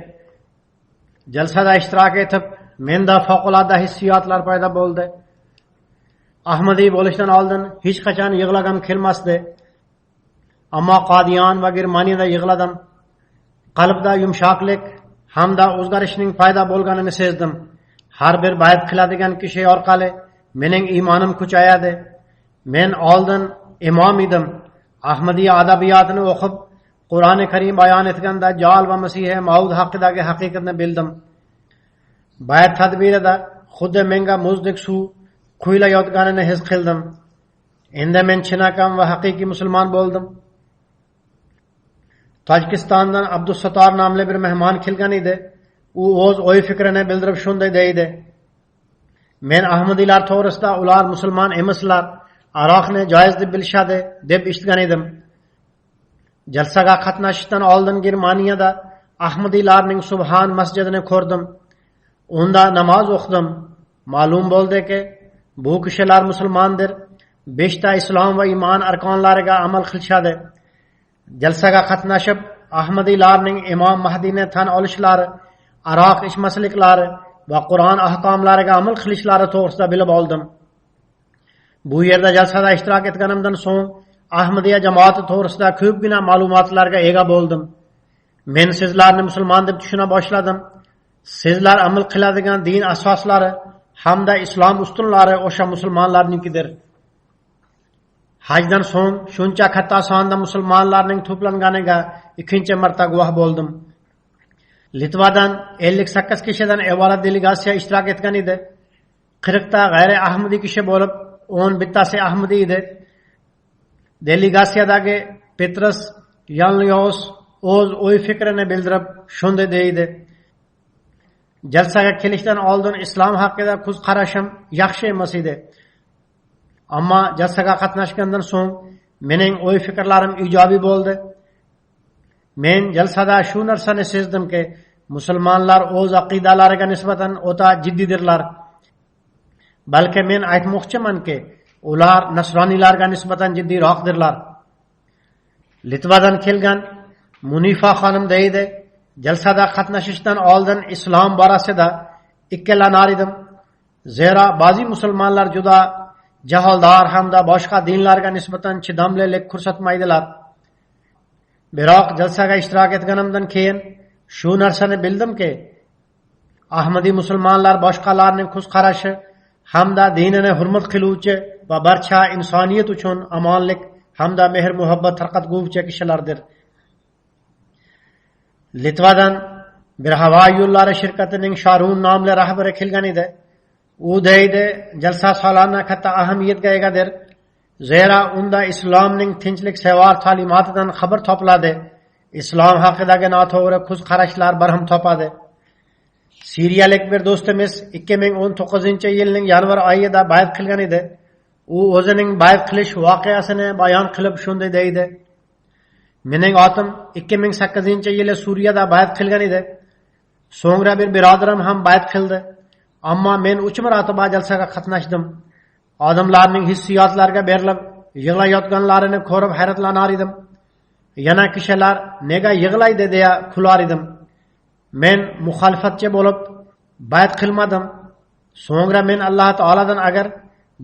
Jalsada ishtirok etib, menda favqulodda hissiyotlar paydo bo'ldi. Ahmadiy bo'lishdan oldin hech qachon yig'lagim kelmasdi. Ammo Qodiyon va Germaniyada yig'ladim. Qalbda yumshoqlik hamda o'zgarishning paydo bo'lganini sezdim. Har bir bayat qiladigan kishi orqali mening iymonim kuchayadi. Men oldin imom edim. Ahmadiy adabiyotini o'qib, Qur'oni Karim bayon etgan Dajjal va Masih Maud haqidagi haqiqatni bildim. Bayat tadbirida xuddi menga muzdek suv quyulayotganini his qildim. Endi men chinakam va haqiqiy musulmon bo'ldim. Tojikistondan Abdusattor nomli bir mehmon kelgan edi. U o'z o'y fikrini bildirib shunday deydi. Men Ahmadiylar to'g'risida ular musulmon emaslar, aroqni joiz deb bilishadi deb eshitgan edim. Jalsaga qatnashishdan oldin Germaniyada Ahmadiylarning Subhan masjidini ko'rdim. Unda namoz o'qidim. Ma'lum bo'ldiki, bu kishilar musulmondir. 5 ta islom va iymon arkonlariga amal qilishadi. Jalsaga qatnashib, Ahmadiylarning Imom Mahdini tan olishlari, aroq ichmasliklari va Qur'on ahkomlariga amal qilishlari to'g'risida bilib oldim. Bu yerda jalsada ishtirok etganimdan so'ng Ahmadiya jamoati to'g'risida ko'pgina ma'lumotlarga ega bo'ldim. Men sizlarni musulmon deb tushuna boshladim. Sizlar amal qiladigan din asoslari hamda islom ustunlari o'sha musulmonlarninkidir. Hajdan so'ng shuncha katta sonda musulmonlarning to'planganiga ikkinchi marta guvoh bo'ldim. Litvadan 58 kishidan iborat delegatsiya ishtirok etgan edi. 40 ta g'ayri ahmadiy kishi bo'lib, 11 tasi ahmadiy edi. Delegatsiyadagi Petrus Yanlyos o'z o'y fikrini bildirib shunday deydi. Jalsaga kelishdan oldin islom haqida ko'z qarashim yaxshi emas edi. Ammo jalsaga qatnashgandan so'ng mening o'y fikrlarim ijobiy bo'ldi. Men jalsada shu narsani sezdimki, musulmonlar o'z aqidalariga nisbatan o'ta jiddidirlar. Balki men aytmoqchimanki, ular nasroniylarga nisbatan jiddiyroqdirlar. Litvadan kelgan Munifa xonim deydi, jalsada qatnashishdan oldin islom borasida ikkilanar edim. Zero ba'zi musulmonlar juda jahldor hamda boshqa dinlarga nisbatan chidamlilik ko'rsatmaydilar. Biroq jalsaga ishtirok etganimdan keyin shu narsani bildimki, Ahmadiy musulmonlar boshqalarning ko'z qarashi hamda dinini hurmat qiluvchi va barcha insoniyat uchun omonlik hamda mehr muhabbat tarqatguvchi kishilardir. Litvadan bir havo yo'llari shirkatining Sharun nomli rahbari kelgan edi. u deydi jalsa solana katta ahamiyatga egadir. Zira unda islomning tinchliksevar ta'limotidan xabar topiladi. Islom haqidagi noto'g'ri ko'z qarashlar barham topadi. Siriyalik bir do'stimiz 2019-yilning yanvar oyida bay'at qilgan edi. U o'zining bay'at qilish voqeasini bayon qilib shunday deydi: "Mening otim 2008-yili Suriyada bay'at qilgan edi. So'ngra bir birodarim ham bay'at qildi. Ammo men 3 marotaba jalsaga qatnashdim. Odamlarning hissiyotlarga berilib yig'layotganlarini ko'rib hayratlanar edim. Yana kishilar nega yig'laydi deya kular edim. Men muxolifatchi bo'lib bay'at qilmadim. So'ngra men Alloh taoladan agar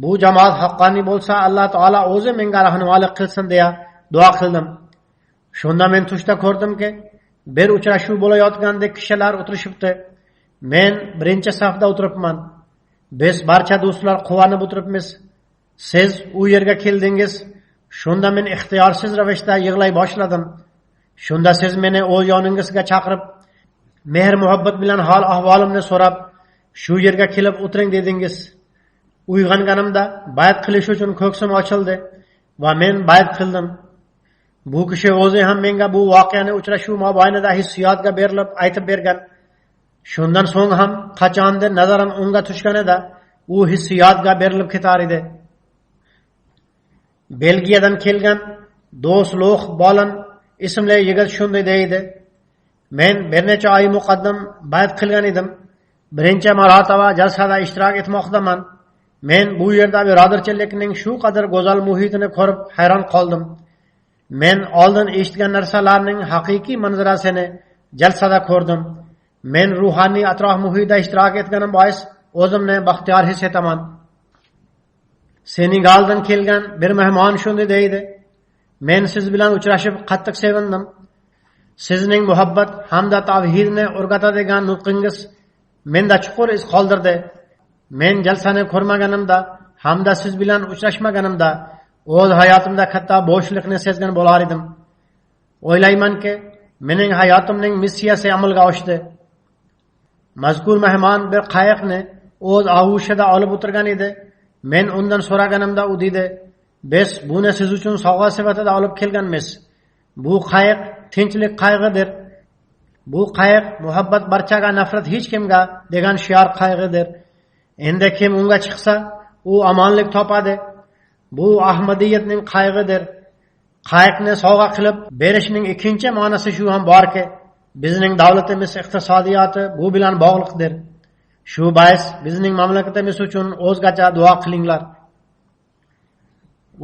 bu jamoat haqqoniy bo'lsa, Alloh taolo o'zi menga rahnumolik qilsin deya duo qildim. Shunda men tushda ko'rdimki, bir uchrashuv bo'layotgandek kishilar o'tirishibdi. Men birinchi safda o'tiribman. Biz barcha do'stlar quvonib o'tiribmiz. Siz u yerga keldingiz. Shunda men ixtiyorsiz ravishda yig'lay boshladim. Shunda siz meni o'z yoningizga chaqirib, mehr muhabbat bilan hol ahvolimni so'rab, shu yerga kelib o'tiring dedingiz. Uyg'onganimda bay'at qilish uchun ko'ksim ochildi va men bay'at qildim. Bu kishi o'zi ham menga bu voqeani uchrashuv mobaynida hissiyotga berilib aytib bergan. Shundan so'ng ham qachondir nazarim unga tushganida u hissiyotga berilib ketar edi. Belgiyadan kelgan do'st Loh Bolan ismli yigit shunday deydi: "Men bir necha oy muqaddam bay'at qilgan edim. Birinchi marotaba jalsada ishtirok etmoqdaman. Men bu yerda birodarchilikning shu qadar go'zal muhitini ko'rib hayron qoldim. Men oldin eshitgan narsalarning haqiqiy manzarasini jalsada ko'rdim. Men ruhoniy atrof muhitida ishtirok etganim bois o'zimni baxtiyor his etaman." Senegaldan kelgan bir mehmon shunday deydi: "Men siz bilan uchrashib qattiq sevindim. Sizning muhabbat hamda tavhidni o'rgatadigan nutqingiz menda chuqur iz qoldirdi. Men jalsani ko'rmaganimda hamda siz bilan uchrashmaganimda o'z hayotimda katta bo'shliqni sezgan bo'lar edim. O'ylaymanki, mening hayotimning missiyasi amalga oshdi." Mazkur mehmon bir qayiqni o'z og'ushida olib o'tirgan edi. Men undan so'raganimda u dedi: "Biz buni siz uchun sovg'a sifatida olib kelganmiz. Bu qayiq tinchlik qayg'idir. Bu qayiq muhabbat barchaga, nafrat hech kimga degan shior qayg'idir. Endi kim unga chiqsa, u omonlik topadi. Bu Ahmadiyatning qayg'idir. Qayiqni sovg'a qilib berishning ikkinchi ma'nosi shu ham borki, bizning davlatimiz iqtisodiyoti bu bilan bog'liqdir. Shu bois bizning mamlakatimiz uchun o'zgacha duo qilinglar."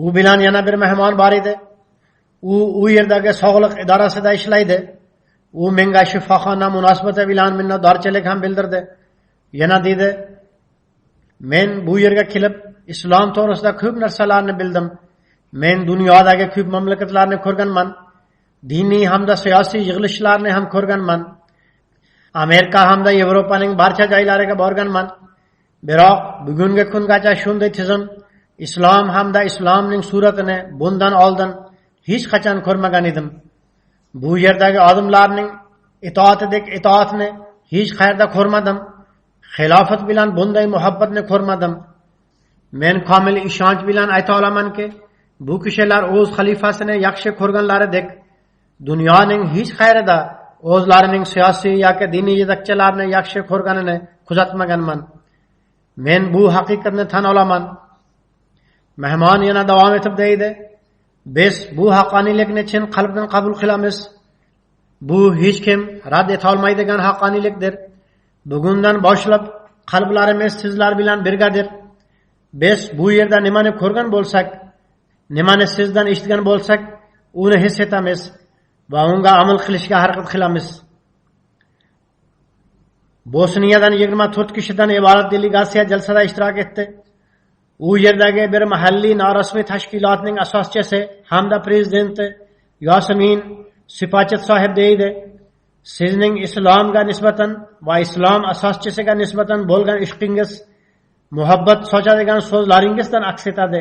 U bilan yana bir mehmon bor edi. U yerdagi sog'liq idorasida ishlaydi. U menga shifoxona munosabati bilan minnatdorchilik ham bildirdi. Yana dedi: "Men bu yerga kelib islom to'g'risida ko'p narsalarni bildim. Men dunyodagi ko'p mamlakatlarni ko'rganman. Diniy hamda siyosiy yig'ilishlarni ham ko'rganman. Amerika hamda Yevropaning barcha joylariga borganman. Biroq bugungi kungacha shunday tizim, islom hamda islomning suratini bundan oldin hech qachon ko'rmagan edim. Bu yerdagi odamlarning itoatidek itoatni hech qayerda ko'rmadim. Xilofat bilan bunday muhabbatni ko'rmadim. Men komil ishonch bilan ayta olamanki, bu kishilar o'z xalifasini yaxshi ko'rganlaridek dunyoning hech qaerida o'zlarining siyosiy yoki diniy yetakchilarini yaxshi ko'rganini kuzatmaganman. Men bu haqiqatni tan olaman." Mehmon yana davom etib deydi: "Biz bu haqqoniylikni chin qalbdan qabul qilamiz. Bu hech kim rad eta olmaydigan haqqoniylikdir. Bugundan boshlab qalblarimiz sizlar bilan birgadir. Biz bu yerda nimani ko'rgan bo'lsak, nimani sizdan eshitgan bo'lsak, uni his etamiz va unga amal qilishga harakat qilamiz." Bosniyadan 24 kishidan iborat delegatsiya jalsada ishtirok etdi. U yerdagi bir mahalliy norasmiy tashkilotning asoschisi hamda prezidenti Yasmin Sipachet sohib deydi: "Sizning islomga nisbatan va islom asoschisiga nisbatan bo'lgan ishqingiz, muhabbat sochadigan so'zlaringizdan aks etadi.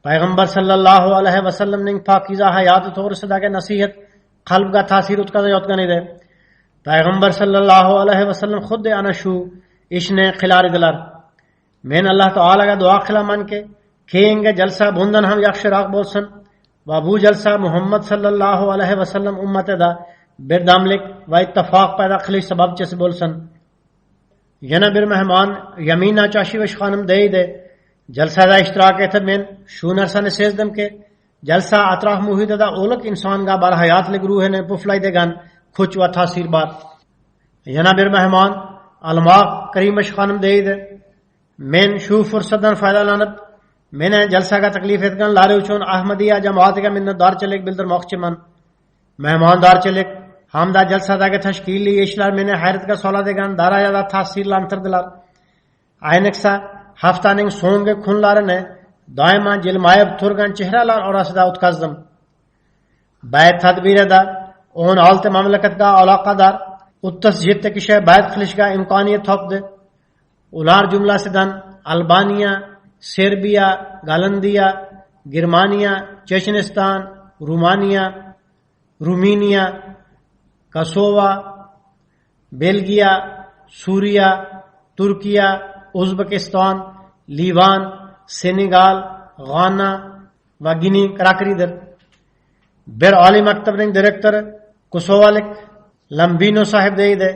Payg'ambar sallallohu alayhi vasallamning pokiza hayoti to'g'risidagi nasihat qalbga ta'sir o'tkazayotgan edi. Payg'ambar sallallohu alayhi vasallam xuddi ana shu ishni qilar edilar. Men Alloh taolaga duo qilamanki, keyingi jalsa bundan ham yaxshiroq bo'lsin va bu jalsa Muhammad sallallohu alayhi vasallam ummatida birdamlik va ittifoq paydo qilish sababchisi bo'lsin. Yana bir mehmon Yamina Choshivish xonim deydi, jalsada ishtirok etib men shu narsani sezdimki, jalsa atrof muhitida o'lik insonga barhayotlik ruhini puflaydigan kuch va ta'sir bor. Yana bir mehmon Almoq Karimish xonim deydi, men shu fursatdan foydalanib meni jalsaga taklif etganlari uchun Ahmadiyya jamoatiga minnatdorchilik bildirmoqchiman. Mehmondorchilik hamda jalsadagi tashkiliy ishlar meni hayratga soladigan darajada ta'sirlantirdilar. Ayniqsa haftaning so'nggi kunlarini doimo jilmayib turgan chehralar orasida o'tkazdim. Bayt tadbirida 16 mamlakatga aloqador 37 kishi bayt qilishga imkoniyat topdi. Ular jumlasidan Albaniya, Serbiya, Gollandiya, Germaniya, Checheniston, Ruminiya, Kosovo, Belgiya, Suriya, Turkiya, O'zbekiston, Livan, Senegal, G'ana va Gini Krakridir. Bir oliy maktabning direktori kosovolik Lambino sahib deydi,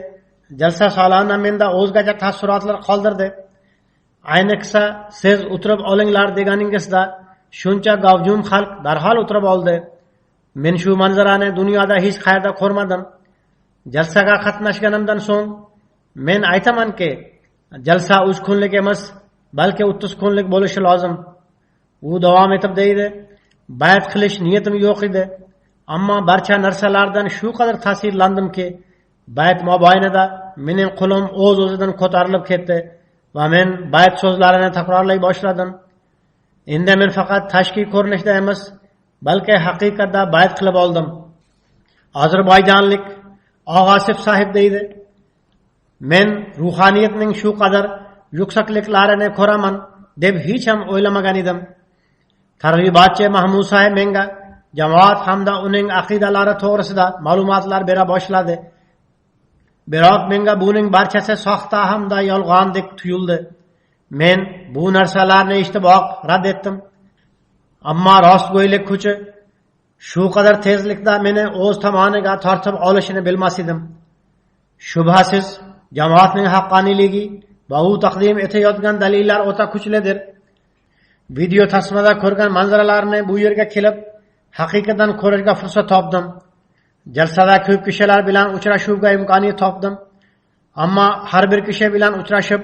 jalsa solana menda o'zgacha taassurotlar qoldirdi. Ayniqsa siz o'tirib olinglar deganingizda shuncha gavjum xalq darhol o'tirib oldi. Men shu manzarani dunyoda hech qayerda ko'rmadim. Jalsaga qatnashganimdan so'ng men aytamanki, jalsa 3 kunlik emas, balki 30 kunlik bo'lishi lozim. U davom etib deydi, bayt qilish niyatim yo'q edi, ammo barcha narsalardan shu qadar ta'sirlandimki, bayt mobaynida mening qo'lim o'z-o'zidan ko'tarilib ketdi va men bayt so'zlarini takrorlay boshladim. Endi men faqat tashkil ko'rinishda emas, balki haqiqatda bayt qilib oldim. Ozarbayjonlik Og'asif sahib deydi, men ruhaniyatning shu qadar yuksakliklarini ko'raman deb hech ham o'ylamagan edim. Targ'ibotchi Mahmud sahib menga jamoat hamda uning aqidalari to'g'risida ma'lumotlar bera boshladi. Biroq menga buning barchasi soxta hamda yolg'ondek tuyuldi. Men bu narsalarni eshitiboq rad etdim. Ammo rostgo'ylik kuchi shu qadar tezlikda meni o'z tomoniga tortib olishini bilmas edim. Shubhasiz jamoatning haqqoniyligi va u taqdim etayotgan dalillar o'ta kuchlidir. Video tasmada ko'rgan manzaralarni bu yerga kelib haqiqatan ko'rishga fursat topdim. Jalsada ko'p kishilar bilan uchrashuvga imkoniyat topdim. Ammo har bir kishi bilan uchrashib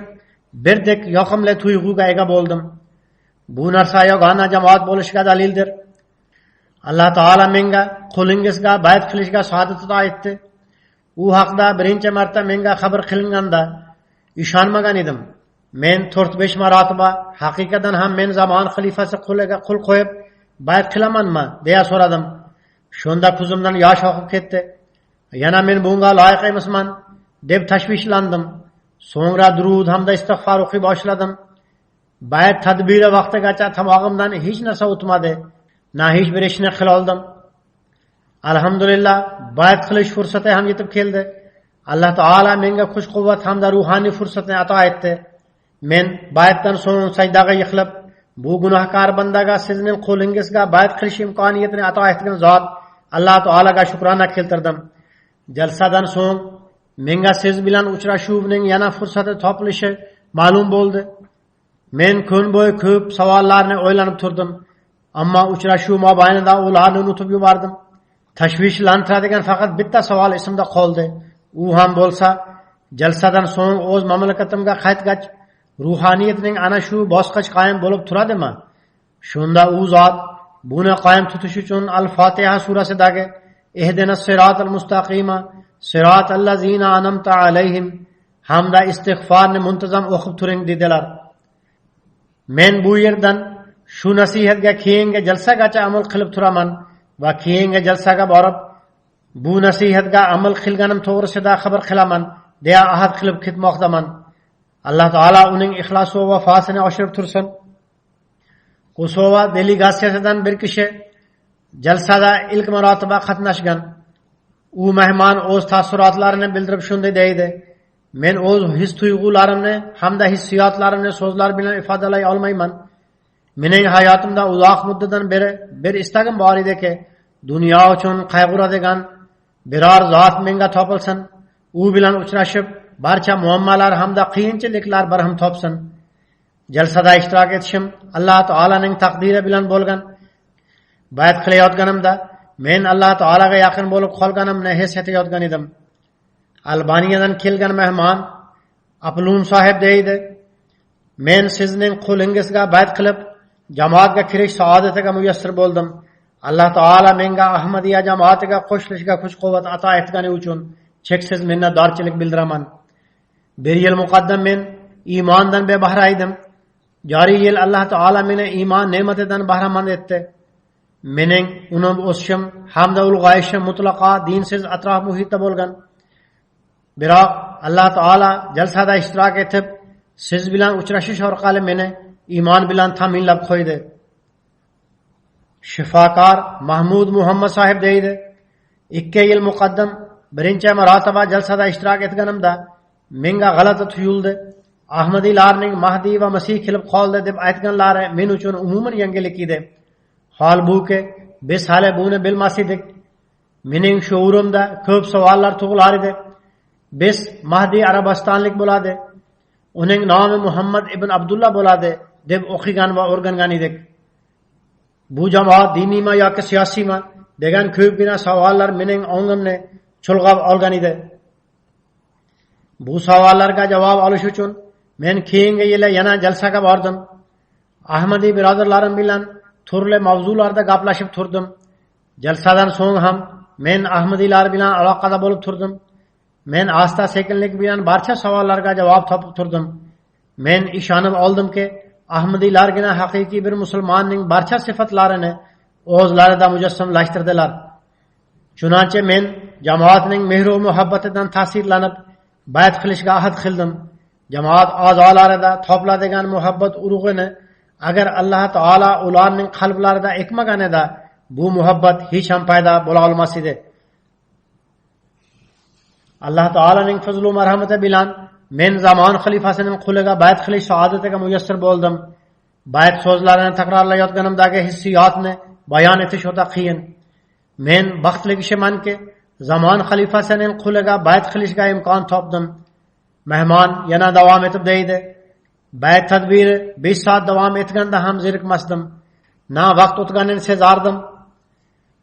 birdek yoqimli tuyg'uga ega bo'ldim. Bu narsa yagona jamoat bo'lishiga dalildir. Alloh taolo menga qo'lingizga bayt qilishga saodat ato etdi. U haqda birinchi marta menga xabar qilinganda ishonmagan edim. Men 4-5 marotaba haqiqatan ham men zamon xalifasi qo'liga qo'l qo'yib bayt qilamanmi deya so'radim. Shunda ko'zimdan yosh oqib ketdi. Yana men bunga loyiq emasman deb tashvishlandim. So'ngra durud hamda istig'for o'qiy boshladim. Bayt tadbiri vaqtigacha tomog'imdan hech narsa o'tmadi. Na hech bir ishni qila oldim. Alhamdulillah, bayt qilish fursati ham yetib keldi. Alloh taolo menga kuch-quvvat hamda ruhoniy fursatni ato etdi. Men baytdan so'ng sajdaga yiqilib, bu gunohkor bandaga sizning qo'lingizga bayt qilish imkoniyatini ato etgan zot Alloh taolaga shukrona keltirdim. Jalsadan so'ng menga siz bilan uchrashuvning yana fursati topilishi ma'lum bo'ldi. Men kun bo'yi ko'p savollarni o'ylanib turdim, ammo uchrashuv mobaynida ularni unutib yubordim. Tashvishlantiradigan faqat bitta savol esimda qoldi. U ham bo'lsa, jalsadan so'ng o'z mamlakatimga qaytgach, ruhaniyatning ana shu bosqich qoyim bo'lib turadimi? Shunda u zot buni qoyim tutish uchun Al-Fotiha surasidagi Ihdinas siratal mustaqima siratal ladzina an'amta alayhim hamda istig'forni muntazam o'qib turing dedilar. Men bu yerdan shu nasihatga keyingi jalsagacha amal qilib turaman va keyingi jalsaga borib bu nasihatga amal qilganim to'g'risida xabar qilaman deya ahad qilib ketmoqdaman. Alloh taolo uning ixlos va vafosini oshirib tursin. Kosovo delegatsiyasidan bir kishi jalsada ilk marotaba qatnashgan. U mehmon o'z taassurotlarini bildirib shunday deydi: men o'z his tuyg'ularimni hamda hissiyotlarimni so'zlar bilan ifodalay olmayman. Mening hayotimda uzoq muddatdan beri bir istagim bor ediki, dunyo uchun qayg'uradigan biror zot menga topilsin, u bilan uchrashib barcha muammolar hamda qiyinchiliklar barham topsin. Jalsada ishtirok etishim Alloh taolaning taqdiri bilan bo'lgan. Bayat qilayotganimda men Alloh taolaga yaqin bo'lib qolganimni his etayotgan edim. Albaniyadan kelgan mehmon Aplum sohib deydi, men sizning qo'lingizga bayat qilib jamoatga kirish saodatiga muyassar bo'ldim. Alloh taolo menga Ahmadiya jamoatiga qo'shilishga kuch-quvvat ato etgani uchun cheksiz minnatdorchilik bildiraman. Bir yil muqaddam men iymondan bebahra edim. Joriy yil Alloh taolo meni iymon ne'matidan bahramand etdi. Mening unib o'sishim hamda ulg'ayishim mutlaqo dinsiz atrof muhitda bo'lgan. Biroq Alloh taolo jalsada ishtirok etib, siz bilan uchrashish orqali meni iymon bilan ta'minlab qo'ydi. Shifokor Mahmud Muhammad sohib deydi, 2 yil muqaddam birinchi marotaba jalsada ishtirok etganimda menga g'alati tuyuldi. Ahmadiylarning Mahdi va Masih kelib qoldi deb aytganlari men uchun umuman yangilik edi. Holbuki biz hali buni bilmas edik. Mening shuurimda ko'p savollar tug'ilar edi. Biz Mahdi Arabistonlik bo'ladi, uning nomi Muhammad ibn Abdullah bo'ladi deb o'qigan va o'rgangan edik. Bu jamoat diniymi yoki siyosiymi degan ko'pgina savollar mening ongimni chulg'ab olgan edi. Bu savollarga javob olish uchun men keyingi yili yana jalsaga bordim. Ahmadiy birodarlarim bilan turli mavzularda gaplashib turdim. Jalsadan so'ng ham men Ahmadiylar bilan aloqada bo'lib turdim. Men asta sekinlik bilan barcha savollarga javob topib turdim. Men ishonib oldimki, Ahmadiylargina haqiqiy bir musulmonning barcha sifatlarini o'zlarida mujassamlashtirdilar. Chunonchi men jamoatning mehr va muhabbatidan ta'sirlanib bayat qilishga ahd qildim. Jamoat a'zolarida topladigan muhabbat urug'ini agar Alloh taolo ularning qalblarida ekmaganida bu muhabbat hech ham paydo bo'la olmas edi. Alloh taolaning fazl va marhamati bilan men zamon xalifasining qo'liga bayat qilish saodatiga muyassar bo'ldim. Bayat so'zlarini takrorlayotganimdagi hissiyotni bayon etish o'ta qiyin. Men baxtli kishimanki, zamon xalifasining qo'liga bayat qilishga imkon topdim. Mehmon yana davom etib deydi, bayat tadbiri 5 soat davom etganda ham zerikmasdim. Na vaqt o'tganini sezardim.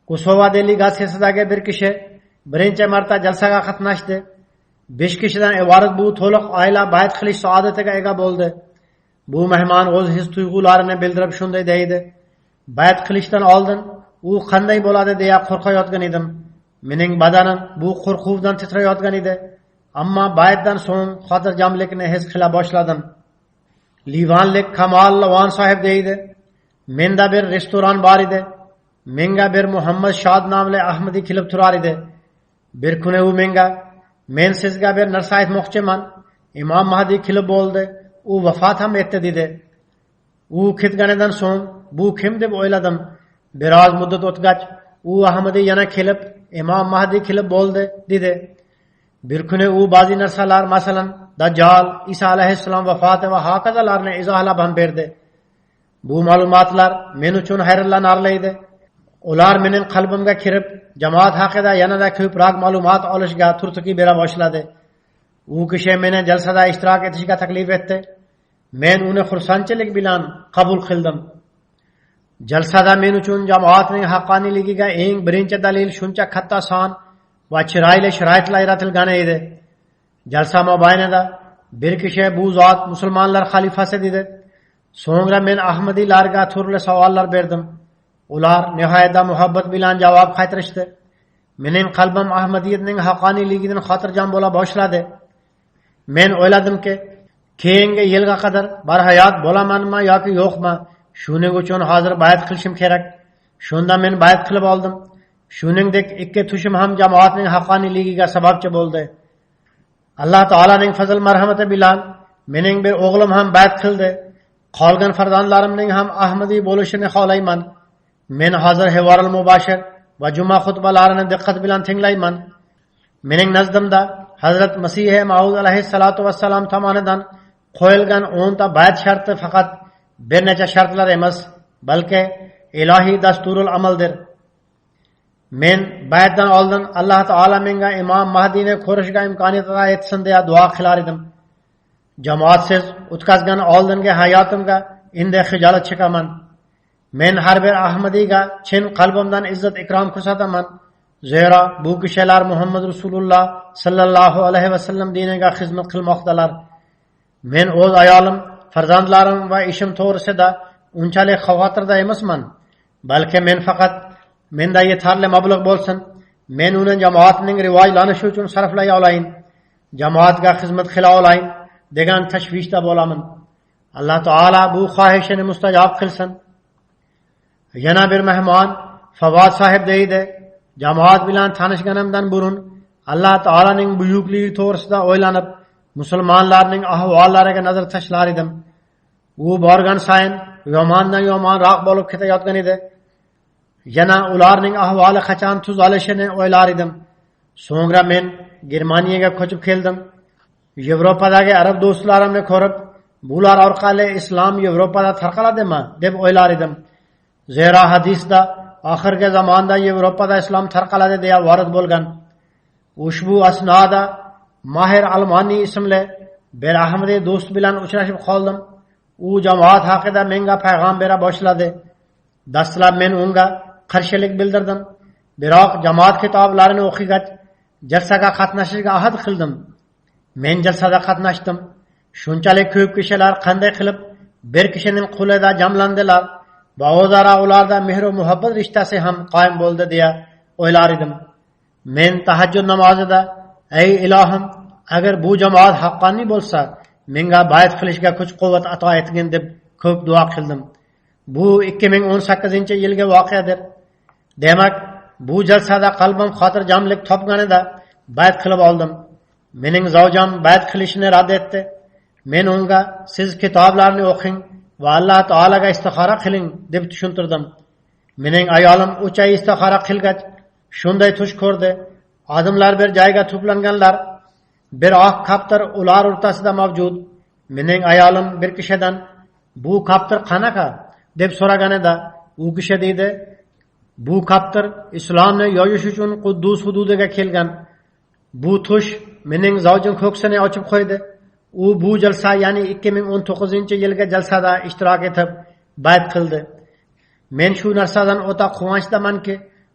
Kosova delegatsiyasidagi bir kishi birinchi marta jalsaga qatnashdi. 5 kishidan iborat bu to'liq oila bayat qilish saodatiga ega bo'ldi. Bu mehmon o'z his tuyg'ularini bildirib shunday deydi, bayat qilishdan oldin u qanday bo'ladi deya qo'rqayotgan edim. Mening badanim bu qo'rquvdan titrayotgan edi. Ammo bayatdan so'ng xotirjamlikni his qila boshladim. Livanlik Kamol Lavon sohib deydi, menda bir restoran bor edi. Menga bir Muhammad Shod nomli Ahmadiy kelib turar edi. Bir kuni u menga, men sizga bir narsa aytmoqchiman. Imom Mahdi kelib bo'ldi, u vafot ham etdi dedi. U ketganidan so'ng bu kim deb o'yladim. Biroz muddat o'tgach u Ahmadiy yana kelib, Imom Mahdi kelib bo'ldi dedi. Bir kuni u ba'zi narsalar, masalan, Dajjal, Isa alayhissalom vafoti va hokazolarni izohlab ham berdi. Bu ma'lumotlar men uchun hayratlanarli edi. Ular mening qalbimga kirib, jamoat haqida yanada ko'proq ma'lumot olishga turtki bera boshladi. U kishi meni jalsada ishtirok etishga taklif etdi. Men uni xursandchilik bilan qabul qildim. Jalsada men uchun jamoatning haqqoniyligiga eng birinchi dalil shuncha katta son va chiroyli sharoitlar yaratilgan edi. Jalsa mobaynida bir kishi bu zot musulmonlar xalifasi dedi. So'ngra men Ahmadiylarga turli savollar berdim. Ular nihoyatda muhabbat bilan javob qaytarishdi. Mening qalbim Ahmadiyatning haqqoniyligidan xotirjam bo'la boshladi. Men o'yladimki, keyingi yilga qadar barhayot bo'lamanmi yoki yo'qmi? Shuning uchun hozir bayat qilishim kerak. Shunda men bayat qilib oldim. Shuningdek, 2 tushim ham jamoatning haqqoniyligiga sababchi bo'ldi. Alloh taolaning fazl marhamati bilan mening bir o'g'lim ham bayat qildi. Qolgan farzandlarimning ham Ahmadiy bo'lishini xohlayman. Men hozir Hivorul Mubashir va juma xutbalarini diqqat bilan tinglayman. Mening nazdimda Hazrat Masih Maud alayhissalatu vassalam tomonidan qo'yilgan 10 ta bayat sharti faqat bir necha shartlar emas, balki ilohiy dasturul amaldir. Men bayatdan oldin Alloh taolo menga Imom Mahdini ko'rishga imkoniyat ato etsin deya duo qilar edim. Jamoatsiz o'tkazgan oldingi hayotimga endi xijolat chekaman. Men har bir Ahmadiyga chin qalbimdan izzat ikrom ko'rsataman. Zero bu kishilar Muhammad Rasululloh sallallohu alayhi vasallam diniga xizmat qilmoqdalar. Men o'z ayolim, farzandlarim va ishim to'g'risida unchalik xavotirda emasman, balki men faqat menda yetarli mablag' bo'lsin, men uni jamoatning rivojlanishi uchun sarflay olayin, jamoatga xizmat qila olayin degan tashvishda bo'laman. Alloh taolo bu xohishini mustajob qilsin. Yana bir mehmon Favod sahib deydi, jamoat bilan tanishganimdan burun Alloh taolaning buyukligi to'g'risida o'ylanib, musulmonlarning ahvollariga nazar tashlar edim. U borgan sayin yomondan yomonroq bo'lib ketayotgan edi. Yana ularning ahvoli qachon tuzalishini o'ylar edim. So'ngra men Germaniyaga ko'chib keldim. Yevropadagi arab do'stlarimni ko'rib, bular orqali islom Yevropada tarqaladimi deb o'ylar edim. Zero hadisda oxirgi zamonda Yevropada islom tarqaladi deya vorid bo'lgan. Ushbu asnoda Mahir Almani ismli bir Ahmadiy do'st bilan uchrashib qoldim. U jamoat haqida menga payg'am bera boshladi. Dastlab men unga qarshilik bildirdim. Biroq jamoat kitoblarini o'qigach, jalsaga qatnashishga ahd qildim. Men jalsada qatnashdim. Shunchalik ko'p kishilar qanday qilib bir kishining qo'lida jamlandilar va o'zaro ularda mehr va muhabbat rishtasi ham qoyim bo'ldi deya o'ylar edim. Men tahajjud namozida, ey ilohim, agar bu jamoat haqqoniy bo'lsa, menga bayat qilishga kuch-quvvat ato etgin deb ko'p duo qildim. Bu 2018-yilgi voqeadir. Demak, bu jalsada qalbim xotirjamlik topganida bayat qilib oldim. Mening zavjam bayat qilishni rad etdi. Men unga siz kitoblarni o'qing va Alloh taolaga istixora qiling deb tushuntirdim. Mening ayolim o'cha istixora qilgach, shunday tush ko'rdi. Odamlar bir joyga to'planganlar. Bir oq kaptir ular o'rtasida mavjud. Mening ayolim bir kishidan bu kaptir qanaqa deb so'raganida, u kishi dedi, bu kaptir islomni yoyish uchun Quddus hududiga kelgan. Bu tush mening zavjim ko'ksini ochib qo'ydi. U bu jalsa, ya'ni 2019-yilgi jalsada ishtirok etib bayat qildi. Men shu narsadan o'ta quvonchdamanki,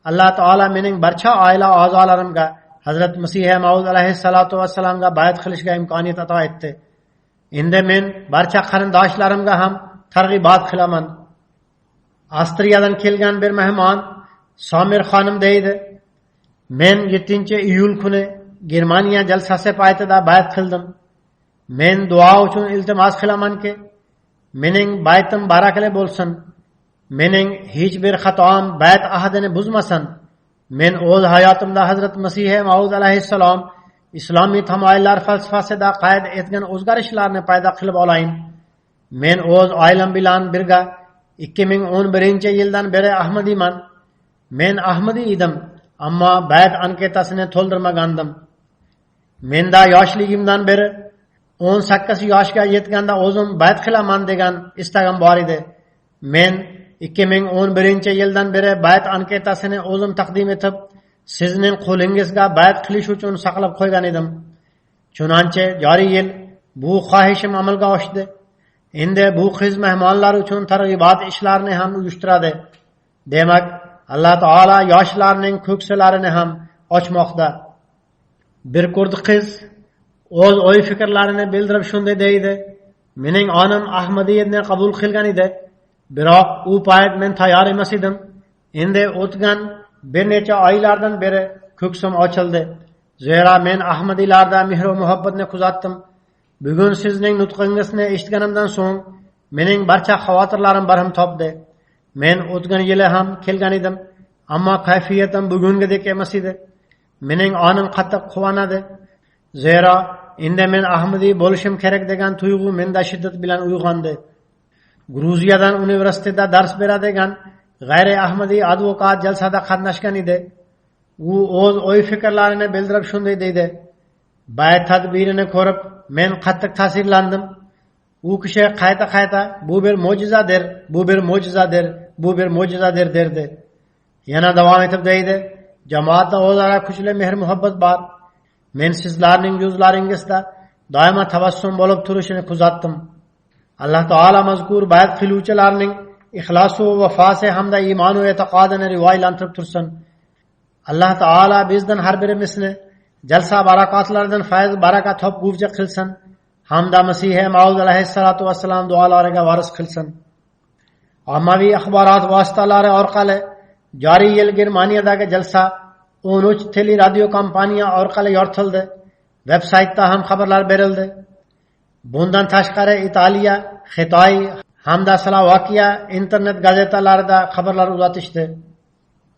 Alloh taolo mening barcha oila a'zolarimga Hazrat Masih Maud alayhissalatu vassalamga bayat qilishga imkoniyat ato etdi. Endi men barcha qarindoshlarimga ham targ'ibot qilaman. Avstriyadan kelgan bir mehmon Somir xonim deydi, men 7-iyul kuni Germaniya jalsasi paytida bayat qildim. Men duo uchun iltimos qilamanki, mening baytim barakali bo'lsin. Mening hech bir xatoim bayat ahdini buzmasin. Men o'z hayotimda Hazrat Masih Maud alayhissalom islomiy tamoyillar falsafasida qayd etgan o'zgarishlarni paydo qilib olayin. Men o'z oilam bilan birga 2011-yildan beri Ahmadiyman. Men Ahmadiy edim, ammo bayat anketasini to'ldirmagandim. Menda yoshligimdan beri 18 yoshga yetganda o'zim bayat qilaman degan istagim bor edi. Men 2011-yildan beri bayat anketasini o'zim taqdim etib, sizning qo'lingizga bayat qilish uchun saqlab qo'ygan edim. Chunonchi joriy yil bu xohishim amalga oshdi. Endi bu qiz mehmonlar uchun targ'ibot ishlarini ham uyushtiradi. Demak, Alloh taolo yoshlarning ko'ksilarini ham ochmoqda. Bir kurd qiz o'z o'y fikrlarini bildirib shunday deydi: mening onam Ahmadiyatni qabul qilgan edi, biroq u payt men tayyor emas edim. Endi o'tgan bir necha oylardan beri ko'ksim ochildi. Zero men Ahmadiylarda mehr va muhabbatni kuzatdim. Bugun sizning nutqingizni eshitganimdan so'ng mening barcha xavotirlarim barham topdi. Men o'tgan yili ham kelgan edim, ammo kayfiyatim bugungidek emas edi. Mening onim qattiq quvonadi. Zero endi men Ahmadiy bo'lishim kerak degan tuyg'u menda shiddat bilan uyg'ondi. Gruziyadan universitetda dars beradigan g'ayri Ahmadiy advokat jalsada qatnashgan edi. U o'z o'y fikrlarini bildirib shunday deydi: Bay tadbirini ko'rib, men qattiq ta'sirlandim. U kishi qayta bu bir mo'jizadir, bu bir mo'jizadir, bu bir mo'jizadir derdi. Yana davom etib deydi, jamoatda o'zaro kuchli mehr muhabbat bor. Men sizlarning yuzlaringizda doimo tabassum bo'lib turishini kuzatdim. Alloh taolo mazkur bayat qiluvchilarning ixlosi va vafosi hamda iymon va e'tiqodini rivoyatlantirib tursin. Alloh taolo bizdan har birimizni jalsa barakotlardan fayz baraka topguvchi qilsin. Hamda Masih Maud alayhissalatu vassalam duolariga varis qilsin. Ommaviy axborot vositalari orqali joriy yil Germaniyadagi jalsa 13 teleradio kompaniya orqali yoritildi. Veb-saytda ham xabarlar berildi. Bundan tashqari Italiya, Xitoy hamda Slovakiya internet gazetalarida xabarlar uzatishdi.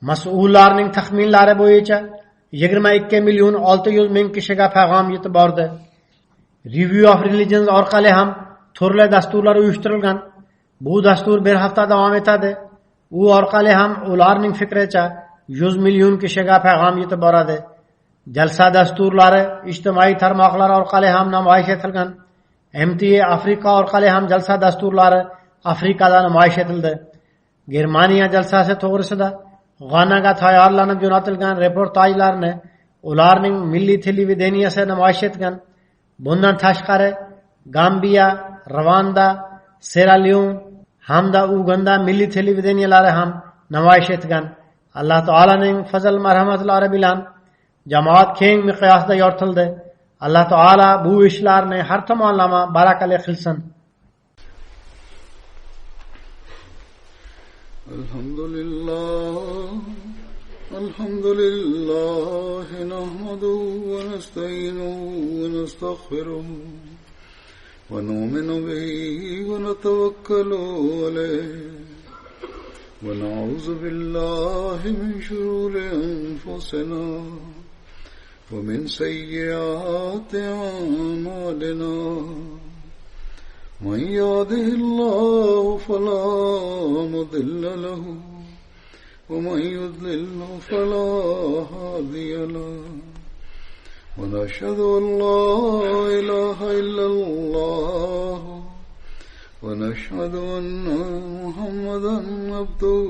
Mas'ullarning taxminlari bo'yicha 22,600,000 kishiga payg'am yetib bordi. Review of Religions orqali ham turli dasturlar uyushtirilgan. Bu dastur bir hafta davom etadi. U orqali ham ularning fikricha 100 million kishiga payg'am yetib boradi. Jalsa dasturlari ijtimoiy tarmoqlar orqali ham namoyish etilgan. MTA Afrika orqali ham jalsa dasturlari Afrikada namoyish etildi. Germaniya jalsasi to'g'risida G'anaga tayyorlanib jo'natilgan reportajlarni ularning milliy televideniyasi namoyish etgan. Bundan tashqari Gambiya, Rwanda, Sierra Leone hamda Uganda milliy televideniyalari ham namoyish etgan. Alloh taolaning fazl marhamatlari bilan jamoat keng miqyosda yoritildi. Alloh taolo bu ishlarni har tomonlama barakali qilsin. Alhamdulillah nahmaduhu wa nasta'inuhu wa nastaghfiruh wa nu'minu bihi wa natawakkalu alayhi wa na'udzu billahi min shururi anfusina wa min sayyiati a'malina. من يهده الله فلا مضل له ومن يضلل فلا هادي له ونشهد أن لا إله إلا الله ونشهد أن محمدا عبده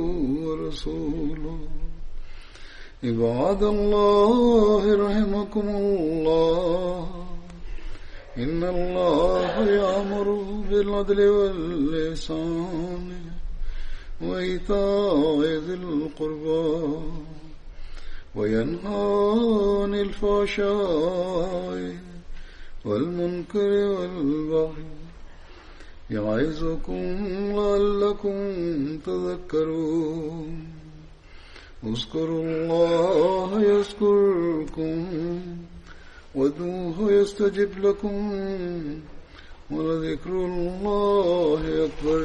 ورسوله. عباد الله رحمكم الله، إن الله يأمر بالعدل والإحسان وإيتاء ذي القربى وينهى عن الفحشاء والمنكر والبغي يعظكم لعلكم تذكرون. اذكروا الله يذكركم وادعوه يستجب لكم ولذكر الله أكبر.